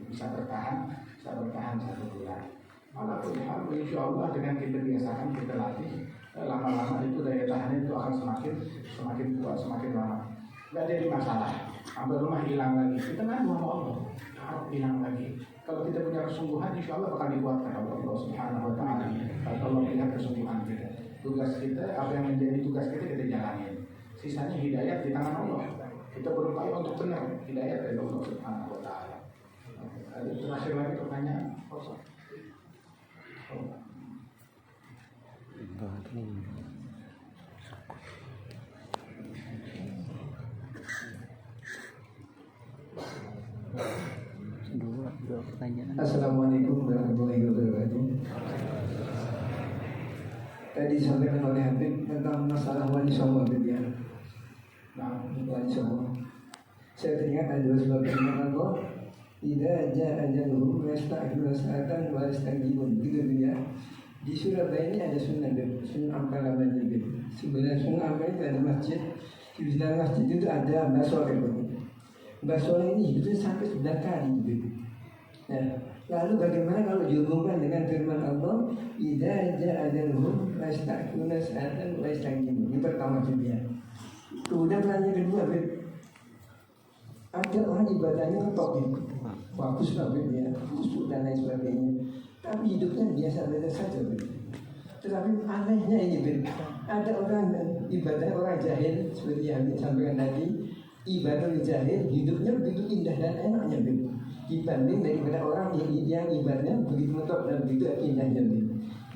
Bisa bertahan 1 bulan. Alhamdulillah, insya Allah dengan kita biasakan, kita latih, lama-lama itu daya tahan itu akan semakin kuat, semakin lama. Nggak jadi masalah. Sampai rumah hilang lagi, kita ngadu sama Allah, harus hilang lagi. Kalau kita punya kesungguhan, insya Allah bakal dikuatkan oleh Allah Subhanahu Wa Taala. Kalau Allah lihat kesungguhan kita, tugas kita, apa yang menjadi tugas kita jalanin. Sisanya hidayat di tangan Allah. Kita berupaya untuk benar, hidayat dari Allah Subhanahu Wa Taala. Ada terakhir lagi pertanyaan. Dua pertanyaan. Assalamualaikum warahmatullahi wabarakatuh. Tadi disampaikan oleh Habib tentang masalah wali songo ya. Nah, wali songo. Saya teringat ada dua sebab firman Allah, "Idza jaa ajaluhum yasta'khiruna sa'atan wa yastaqdimun." Begitu ya. Di Surabaya ini ada Sunan Ampel namanya gitu. Sebenarnya Sunan Ampel itu ada masjid. Di dalam masjid itu ada basoleh. Basoleh ini hidupnya sampai 9 kali gitu. Nah, lalu bagaimana kalau dihubungkan dengan firman Allah, "Idza jaa ajaluhum yasta'khiruna sa'atan wa yastaqdimun." Ini pertama dia. Kemudian pertanyaan kedua, ada orang ibadahnya top gitu, bagus banget ya, khusyuk dan lain sebagainya. Tapi hidupnya biasa-biasa saja. Tetapi anehnya ini, ada orang ibadah orang jahil seperti yang disampaikan tadi, ibadah jahil hidupnya begitu indah dan enaknya dibanding daripada orang yang ibadahnya begitu mentok dan begitu indahnya.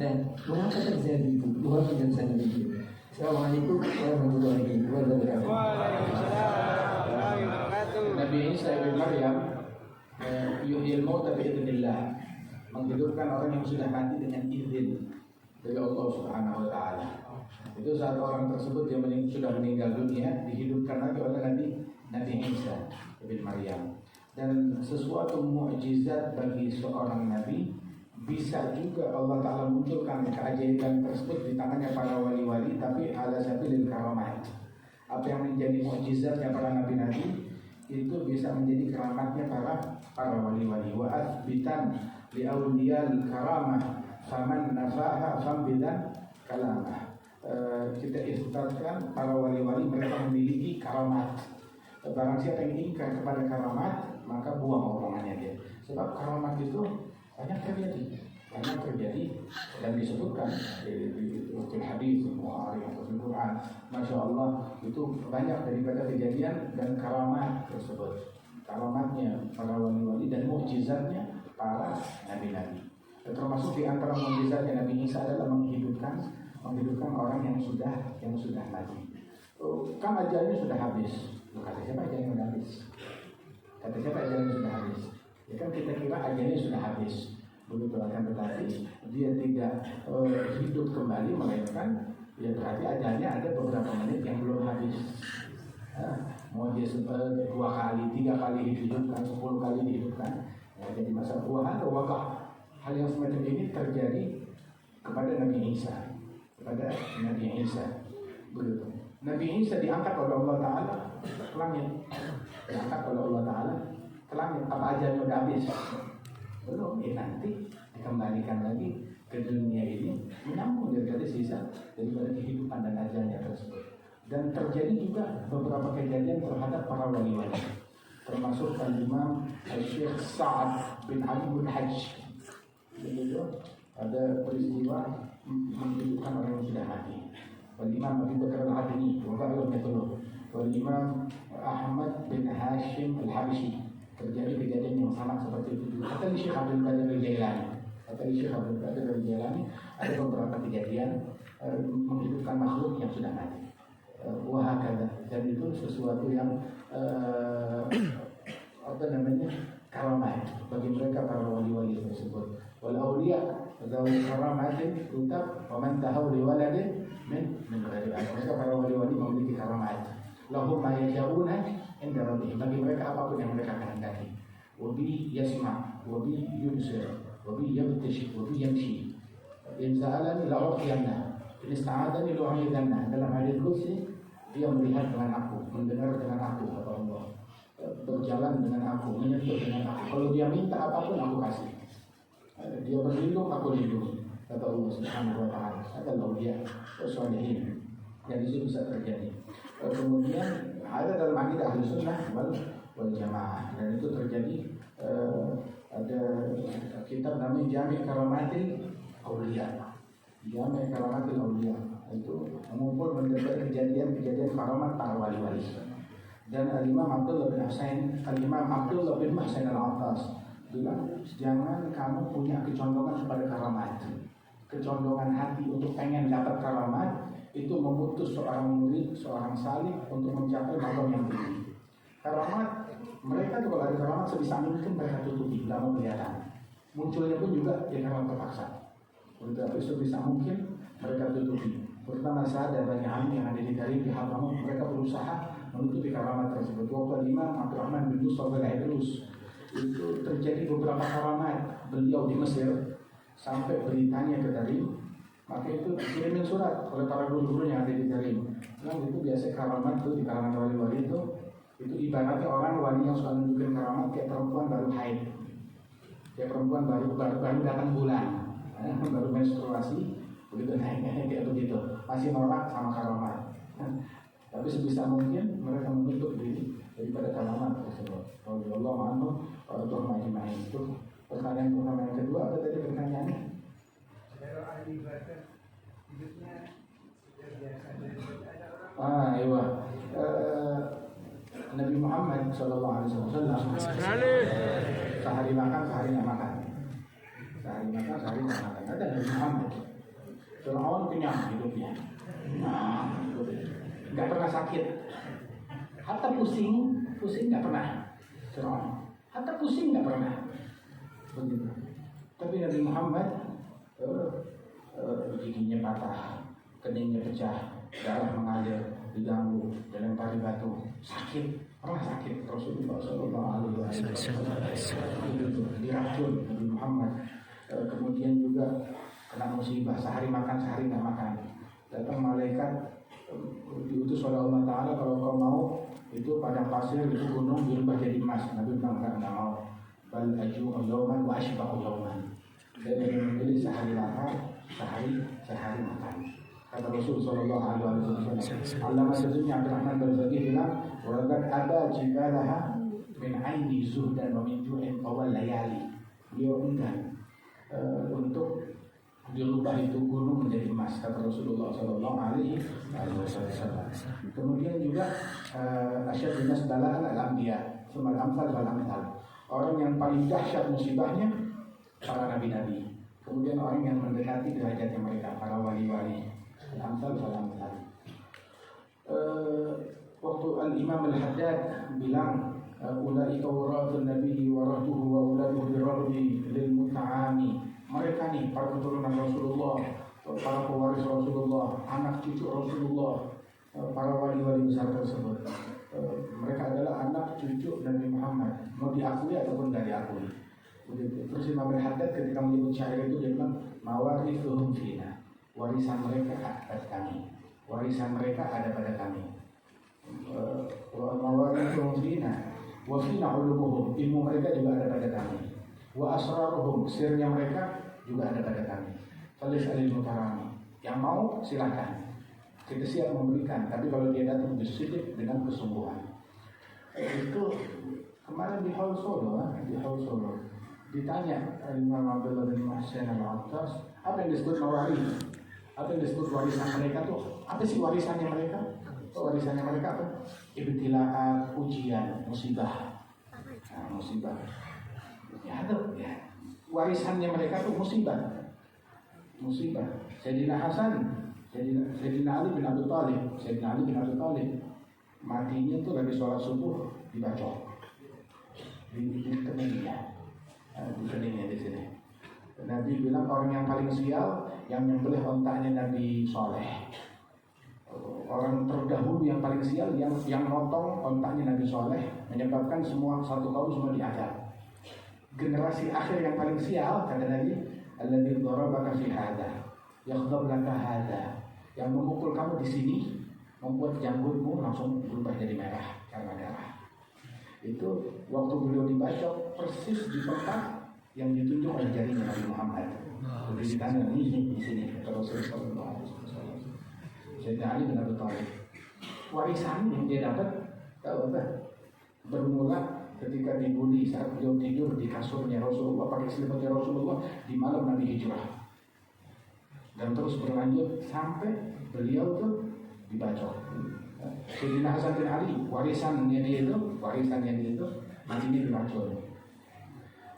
Dan mengapa terjadi itu? Mohon penjelasan itu. Assalamualaikum warahmatullahi wabarakatuh. Nabi Isa bin Maryam yuhyil mauta biidznillah, menghidupkan orang yang sudah mati dengan izin dari Allah Subhanahu Wa Taala. Itu saat orang tersebut yang sudah meninggal dunia dihidupkan lagi oleh Nabi Isa bin Maryam. Dan sesuatu mukjizat bagi seorang nabi bisa juga Allah Ta'ala munculkan keajaiban tersebut di tangannya para wali-wali, tapi ala sabilil karamah. Apa yang menjadi mukjizatnya para nabi-nabi itu bisa menjadi keramatnya para wali-wali. Wa athbitan li awliyal karamah faman nafaha fambidan kalamah. Kita istilahkan para wali-wali mereka memiliki karamat. Barang siapa yang ingkar kepada karamat, maka buang omongannya dia. Sebab karamat itu banyak terjadi dan disebutkan di hadis Bukhari atau di Quran. Masya Allah, itu banyak daripada kejadian dan karamat tersebut. Karamatnya para wali-wali dan mukjizatnya para nabi-nabi. Termasuk di antara mukjizatnya Nabi Isa adalah menghidupkan orang yang sudah mati. Kan ajalnya sudah habis. Kata siapa ajalnya sudah habis? Kata siapa ajalnya sudah habis? Ya kan kita kira ajalnya sudah habis. Begitu akan tetapi dia tidak hidup kembali, melainkan ya berarti ajalnya ada beberapa menit yang belum habis. Mau dia 2 kali, 3 kali dihidupkan, 10 kali dihidupkan, ya, jadi masa buahan atau wakaf. Hal yang semacam ini terjadi kepada Nabi Isa, begitu. Nabi Isa diangkat oleh Allah Ta'ala ke langit, apa ajalnya udah habis? Belum, nanti dikembalikan lagi ke dunia ini menyambung daripada sisa daripada kehidupan dan ajalnya tersebut. Dan terjadi juga beberapa kejadian terhadap para wali-wali. termasuk Imam Syekh Sa'ad bin Ali bin Hajj. Begitu, ada peristiwa menunjukkan orang yang sudah mati. Imam Abu Bakar Al-Adni, Imam Ahmad bin Hashim Al-Habishi, terjadi kejadian yang sama seperti itu. Kata Syekh Abdul Qadir Al-Jailani, ada beberapa kejadian menghidupkan makhluk yang sudah mati. Wahakala, dan itu sesuatu yang karamat bagi mereka para wali-wali tersebut. Wal auliya dzawil karamatin utab wa man tahaw li waladin min ghairi ayat. Mereka para wali-wali memiliki karamat. Lahum ma yashauna inda rabbihim. Bagi mereka apapun yang mereka kehendaki. Wa bi yasma, wa bi yubsir, wa bi yabtashi, wa bi yamshi. In sa'alani la'u'tiyanna, in ista'adani la'u'idanna. Dalam hadis qudsi, dia melihat dengan aku, mendengar dengan aku, kata Allah, berjalan dengan aku, menyentuh dengan aku. Kalau dia minta apapun aku kasih. Dia berlindung, aku lindungi, kata Allah Subhanahu wa Ta'ala. Kata dia sholihin. Dan itu bisa terjadi. Kemudian ada dalam akidah Ahlus Sunnah wal Jamaah, dan itu terjadi. Ada kitab namanya Jami' Karamatil Auliya. Jami' Karamatil Auliya itu mengumpul mendapat kejadian-kejadian karamat para wali-wali. Dan Imam Abdullah bin Husain, Imam Abdullah bin Husain Al-Attas bilang, jangan kamu punya kecondongan kepada karamat. Kecondongan hati untuk pengen dapat karamat itu memutus seorang murid, seorang salih untuk mencapai maqam yang tinggi. Karamat, mereka tuh kalau ada karamat sebisa mungkin mereka tutupi, tidak mau kelihatan. Munculnya pun juga ya karena terpaksa. Tapi sebisa mungkin mereka tutupi. Terutama saat dan banyak alim yang ada di dari pihak kamu, mereka berusaha menutupi karamat tersebut. Waktu Imam Abdurrahman bin Yusuf al-Idrus itu terjadi beberapa karamat beliau di Mesir sampai beritanya ke Tarim, maka itu dikirimin surat oleh para guru-guru yang ada di Tarim. Nah itu biasa karamat itu di kalangan wali-wali itu ibaratnya orang wali yang suka nunjukin karamat kayak perempuan baru haid, kayak perempuan baru datang bulan, baru menstruasi, begitu naiknya kayak begitu, masih nolak sama karamat. Tapi sebisa mungkin mereka menutup diri daripada karamat tersebut. Allah anhu warahmatullahi majma'in. Itu pertanyaan pertama. Yang kedua apa tadi pertanyaannya? Iya. Nabi Muhammad SAW sehari makan, sehari nggak makan. Sehari makan, sehari nggak makan. Ada Nabi Muhammad. Fir'aun kenyang hidupnya. Nggak pernah sakit. Hatta pusing nggak pernah. Fir'aun. Hatta pusing nggak pernah. Begitu. Tapi Nabi Muhammad giginya patah, keningnya pecah, darah mengalir, diganggu, dilempari batu, sakit, pernah sakit. Rasulullah SAW diracun Nabi Muhammad. Kemudian juga kena musibah, sehari makan, sehari nggak makan. Datang malaikat diutus oleh Allah Ta'ala, kalau kau mau itu padang pasir, itu gunung dirubah jadi emas. Nabi bilang nggak mau. Bal aju'u yawman wa ashba'u yawman. Dan memilih sehari lapar, sehari makan. Kata Rasul Sallallahu Alaihi Wasallam, Allama Sayyidina Abdurrahman Barzaqi bilang, "Walakat ada jibalaha min aini zuhdan wa min ju'in tawal layali." Beliau enggan untuk dirubah itu gunung menjadi emas, kata Rasulullah Sallallahu Alaihi Wasallam. Kemudian juga asyadun nas bala'an al-anbiya, tsumma al-amsal wal-amsal. Orang yang paling dahsyat musibahnya para nabi-nabi. Kemudian orang yang mendekati derajatnya mereka, para wali-wali. Al-amsal wal-amsal. Waktu Al-Imam Al-Haddad bilang, "Ulaika warathun nabiyyi wa rahtuhu wa uladuhu birarbi lil muta'ami." Mereka nih para keturunan Rasulullah, para pewaris Rasulullah, anak cucu Rasulullah, para wali-wali besar tersebut. Mereka adalah anak cucu Nabi Muhammad, mau diakui ataupun tidak diakui. Terus Imam Al-Haddad ketika menyebut syair itu dia bilang, "Mawarithuhum fina." Warisan mereka ada pada kami. Warisan mereka ada pada kami. Mawarithuhum fina wa fina ulumuhum. Ilmu mereka juga ada pada kami. Wa asraruhum, sirnya mereka juga ada pada kami. Falis alil mutarami. Yang mau silakan. Kita siap memberikan, tapi kalau dia datang bersidik dengan kesungguhan. Itu Kemarin di Hall Solo, ditanya Imam Abdullah bin Muhsin al-Attas, apa yang disebut mawarith? Apa yang disebut warisan mereka tuh? Apa sih warisannya mereka? Warisannya mereka apa? Ibtilaat, ujian, musibah. Nah, musibah. Ya ada ya. Warisannya mereka tuh musibah. Musibah. Sayyidina Hasan, Sayyidina Ali bin Abi Thalib, matinya tuh lagi sholat subuh dibacok. Di keningnya, di sini. Nabi bilang orang yang paling sial yang nyembelih ontaknya Nabi Soleh. Orang terdahulu yang paling sial yang motong ontaknya Nabi Soleh, menyebabkan semua satu kaum semua diadab. Generasi akhir yang paling sial kata Nabi, alladzi darabaka fi hada, yakhdab laka hada, yang memukul kamu di sini, membuat janggutmu langsung berubah jadi merah karena darah. Itu waktu beliau dibacok persis di tempat yang ditunjuk oleh jarinya Nabi Muhammad. Jadi di tangan ini di sini kata Rasulullah sallallahu alaihi wasallam. Sayyidina Ali bin Abi Thalib. Warisan yang dia dapat tahu apa? Bermula ketika dibully saat beliau tidur di kasurnya Rasulullah, pakai selimutnya Rasulullah di malam Nabi hijrah. Dan terus berlanjut sampai beliau tuh dibacok. Sayyidina Hasan bin Ali, warisannya dia itu matinya diracun.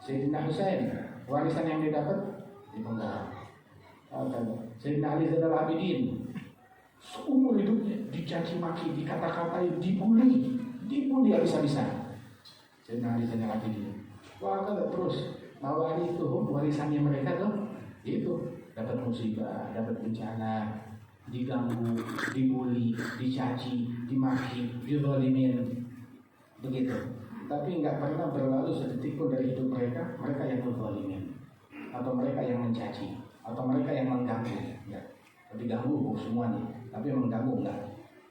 Sayyidina Husain, warisan yang dia dapat dipenggal. Sayyidina Ali Zainal Abidin, seumur hidupnya dicaci maki, dikata-katai, dibully habis-habisan. Sayyidina Ali Zainal Abidin. Wah, kalau terus mawari itu warisannya mereka tuh itu dapat musibah, dapat bencana, diganggu, dibully, dicaci, dimaki, dizalimin, begitu. Tapi nggak pernah berlalu sedetik pun dari hidup mereka yang menzalimin, atau mereka yang mencaci, atau mereka yang mengganggu. Ya, diganggu semuanya, tapi mengganggu enggak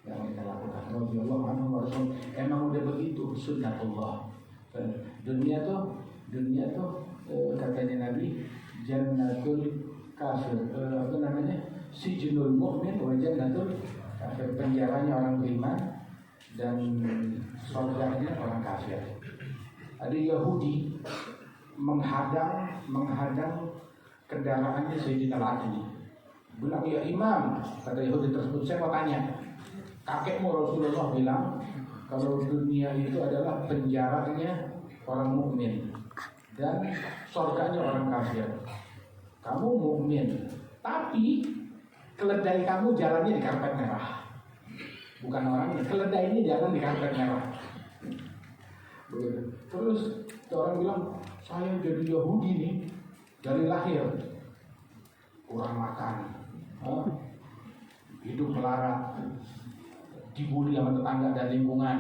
mereka lakukan. Radhiyallahu anhu wa rasul. Emang udah begitu sunnatullah. Dunia tuh katanya Nabi, jannatul kafir, apa namanya? Sijnul mu'min wa jannatul kafir, penjaranya orang beriman dan surganya orang kafir. Ada Yahudi menghadang kendaraannya Sayyidina Ali. Bilang, ya Imam, kata Yahudi tersebut, saya mau tanya, kakekmu Rasulullah bilang kalau dunia itu adalah penjaranya orang mukmin dan surganya orang kafir. Kamu mukmin, tapi keledai kamu jalannya di karpet merah. Bukan orangnya, keledainya jalan di karpet merah. Begitu. Terus orang bilang, saya jadi Yahudi nih dari lahir, kurang makan, hidup melarat, dibully sama tetangga dan lingkungan.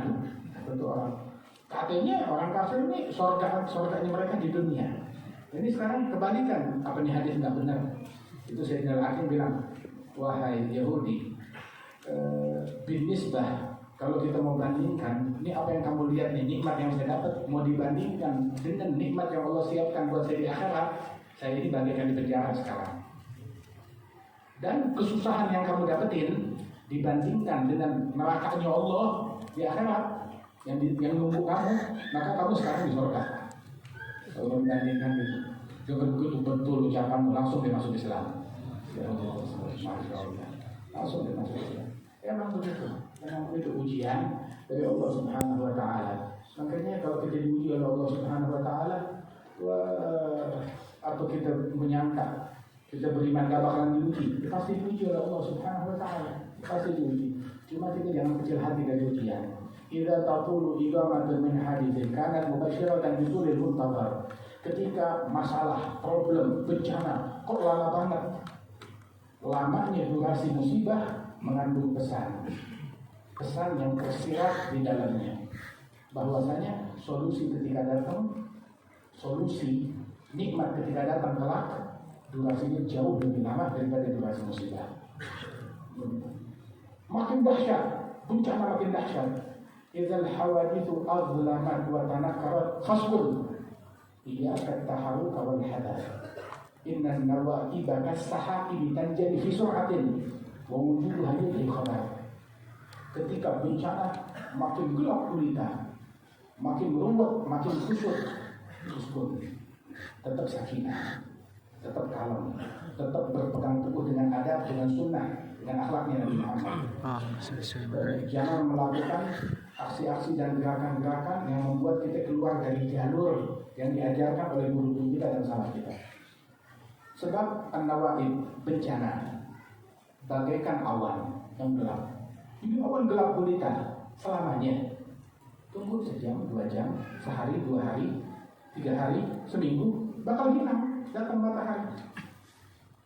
Tentu katanya orang kafir ini surganya mereka di dunia. Ini sekarang kebalikan, apa nih hadis nggak benar? Itu Sayyidina Al-Hakim bilang, wahai Yahudi, binisbah, kalau kita mau bandingkan, ini apa yang kamu lihat nih, nikmat yang saya dapat, mau dibandingkan dengan nikmat yang Allah siapkan buat saya di akhirat, saya ini bagaikan di penjara sekarang. Dan kesusahan yang kamu dapetin dibandingkan dengan nerakanya Allah di akhirat yang nunggu kamu, maka kamu sekarang di surga. Kalau membandingkan itu, jangan betul ucapanmu langsung dimasuk Islam. Masya Allah, langsung dimasuk Islam. Memang begitu ujian dari Allah Subhanahu Wa Taala. Makanya kalau kita diuji oleh Allah Subhanahu Wa Taala, atau kita menyangka kita beriman gak bakalan diuji, pasti diuji oleh Allah Subhanahu Wa Taala, pasti diuji. Cuma kita jangan kecil hati dari ujian. Idza tatulu iqamatun min haditsin kanat mubasyiratan bitulil muntazar. Ketika masalah, problem, bencana kok lama banget, lamanya durasi musibah mengandung pesan yang tersirat di dalamnya, bahwasanya solusi ketika datang, solusi nikmat ketika datang kelak, durasinya jauh lebih lama daripada durasi musibah. Makin dahsyat, bencana makin dahsyat. Idzal hawaditsu azlamat wa tanakkarat fasbur. Iyyaka taharuka wal hadath. Inna nawaiba kas-sahabi tanjali fi sur'atin wa wujuduha lil khabar. Ketika bencana makin gelap gulita, makin merumput, makin kusut, tetap sakinah, tetap kalem, tetap berpegang teguh dengan adab, dengan sunnah, dengan akhlaknya Nabi Muhammad. Jangan melakukan aksi-aksi dan gerakan-gerakan yang membuat kita keluar dari jalur yang diajarkan oleh guru kita dan sahabat kita. Sebab an-nawaib, bencana, bagaikan awan yang gelap. Ini awan gelap gulita selamanya. Tunggu sejam, 2 jam, sehari, 2 hari, 3 hari, seminggu, bakal hilang, datang matahari.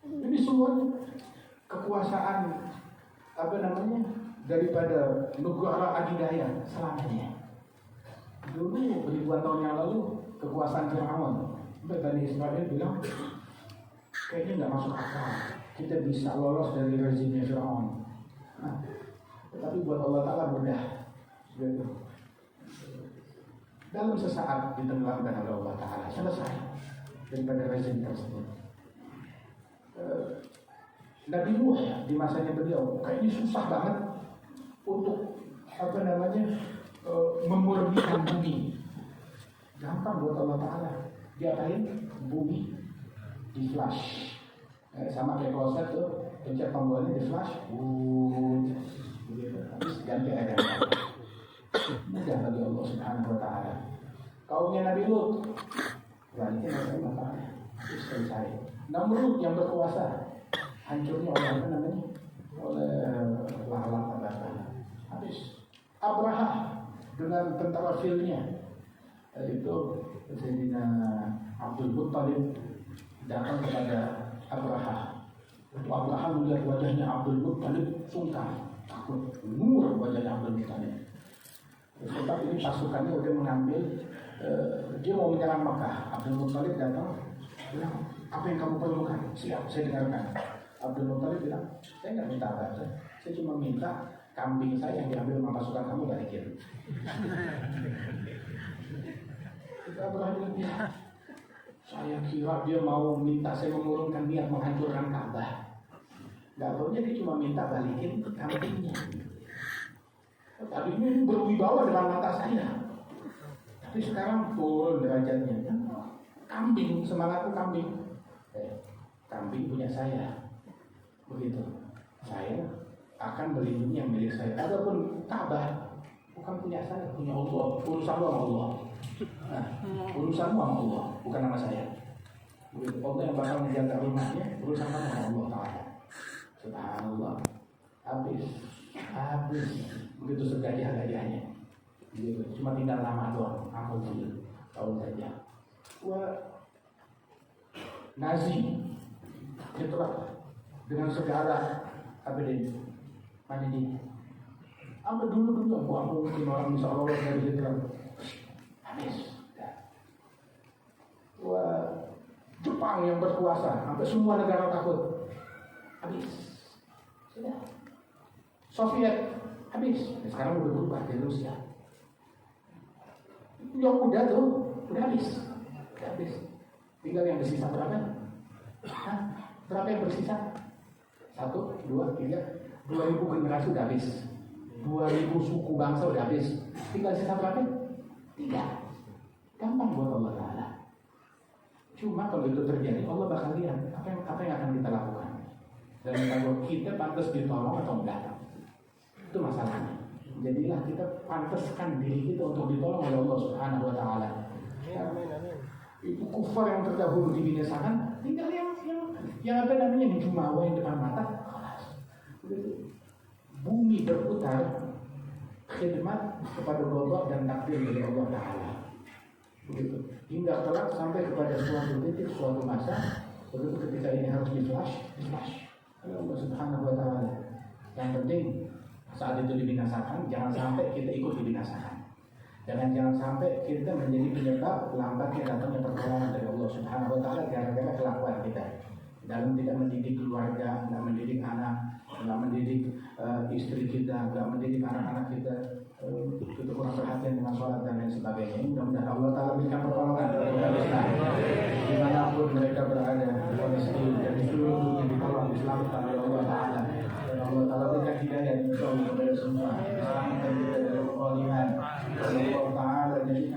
Ini semuanya kekuasaan daripada Nubuwah Adidaya selamanya. Dulu ribuan tahun yang lalu kekuasaan Fir'aun, Bani Israel bilang kayaknya nggak masuk akal, kita bisa lolos dari rezimnya Fir'aun. Nah, tetapi buat Allah Ta'ala mudah. Dalam sesaat ditenggelamkan oleh Allah Ta'ala, selesai daripada rezim tersebut. Nabi Nuh di masanya beliau kayaknya susah banget untuk memurnikan bumi. Gampang buat Allah Ta'ala. Diapain? Bumi di flash. Sama kayak kloset tuh, pencet tombolnya di flash, habis ganti air. Mudah bagi Allah Subhanahu Wa Ta'ala. Kaumnya Nabi Lut, berarti mereka matahari, habis selesai. Namrud yang berkuasa, hancurnya oleh lalat habis. Abraha dengan tentara filnya, itu Sayyidina Abdul Muttalib datang kepada Abraha. Abraha melihat wajahnya Abdul Muttalib sungkan, takut, murah wajahnya Abdul Muttalib. Sebab ini pasukannya udah mengambil, dia mau menyerang Makkah. Abdul Muttalib datang, bilang, apa yang kamu perlukan? Siap, saya dengarkan. Abdul Muttalib bilang, saya nggak minta apa-apa, saya cuma minta kambing saya yang diambil sama pasukan kamu balikin. Abraham bilang, ya, saya kira dia mau minta saya mengurungkan niat menghancurkan Ka'bah. Nggak taunya dia cuma minta balikin kambingnya. Tadi ini berwibawa depan mata saya, tapi sekarang turun derajatnya. Kambing, semangatku kambing. Kambing punya saya, begitu. Saya akan melindungi yang milik saya. Adapun Ka'bah bukan punya saya, punya Allah. Urusanmu sama Allah. Nah, urusanmu sama Allah, bukan sama saya. Begitu. Allah yang bakal menjaga rumahnya, urusan sama Allah Ta'ala. Subhanallah. Habis. Begitu segajah-gajahnya. Cuma tinggal nama doang, amal dulu, tahu saja. Nazi, itulah dengan segala mana ini? Apa dulu mungkin orang bisa lolos dari Hitler. Habis. Jepang yang berkuasa, sampai semua negara takut. Habis. Sudah. Soviet habis. Sekarang udah berubah ke Rusia. Yang udah tuh udah habis. Tinggal yang bersisa berapa? Berapa yang bersisa? 1, 2, 3, 2000 generasi udah habis. 2000 suku bangsa udah habis. Tinggal sisa berapa? 3. Gampang buat Allah Ta'ala. Cuma kalau itu terjadi, Allah bakal lihat apa yang akan kita lakukan. Dan kalau kita pantas ditolong atau enggak. Itu masalahnya. Jadilah kita pantaskan diri kita untuk ditolong oleh Allah Subhanahu Wa Ta'ala. Itu kufar yang terdahulu dibinasakan, tinggal yang yang jumawa yang depan mata. Bumi berputar, khidmat kepada Allah dan takdir dari Allah Ta'ala. Begitu. Hingga kelak sampai kepada suatu titik, suatu masa, begitu ketika ini harus di flash. Allah Subhanahu Wa Ta'ala. Yang penting saat itu dibinasakan, jangan sampai kita ikut dibinasakan. Jangan sampai kita menjadi penyebab lambatnya datangnya pertolongan dari Allah Subhanahu Wa Ta'ala gara-gara kelakuan kita dalam tidak mendidik keluarga, tidak mendidik anak, tidak mendidik istri kita, tidak mendidik anak-anak kita, kita kurang perhatian dengan sholat dan lain sebagainya. Mudah-mudahan Allah Ta'ala berikan pertolongan kepada Islam dimanapun mereka berada, di Palestina dan di seluruh dunia, ditolong diselamatkan oleh Allah Ta'ala. Allah Ta'ala berikan hidayah kepada semua, selamatkan kita dari kezaliman. Allah Ta'ala jadikan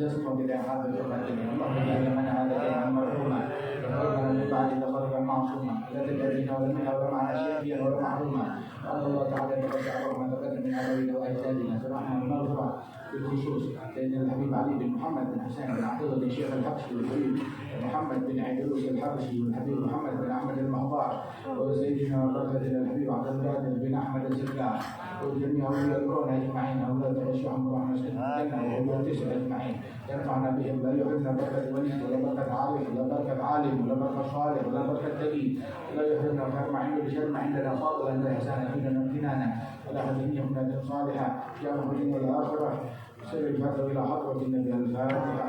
semua kita yang hadir berkat ini. Allah menjaga mana ada yang marhumah. Berkorban min ba'di tafarruqan ma'sumah. La tadrina wa lam yahwa ma'ana syai'an wa ma'rumah. Allah Ta'ala berkata ma taqaddama min awalina wa ajdadina. Subhanahu wa ta'ala بالخصوص سيدنا الحبيب علي بن محمد بن حسين بن عقيل بن شيخ الحبشي والحبيب محمد بن عيدروس الحبشي والحبيب محمد بن احمد المهضار وسيدنا وبركتنا الحبيب عبد القادر بن احمد الزكاه وجميع اولياء الكون اجمعين اولاد الشيخهم الرحمن الجنه واولاد التسع اجمعين ينفعنا بهم لا يحرمنا بركه ولي ولا بركه عارف ولا بركه عالم ولا بركه صالح ولا بركه دليل لا يحرمنا خير ما عنده بشر ما عندنا فاضلا لا احسانا فينا امتنانا ولا هديهم لنا صالحا يا مهدين الاخره سر الفتح إلى حضرة النبي الفاتحة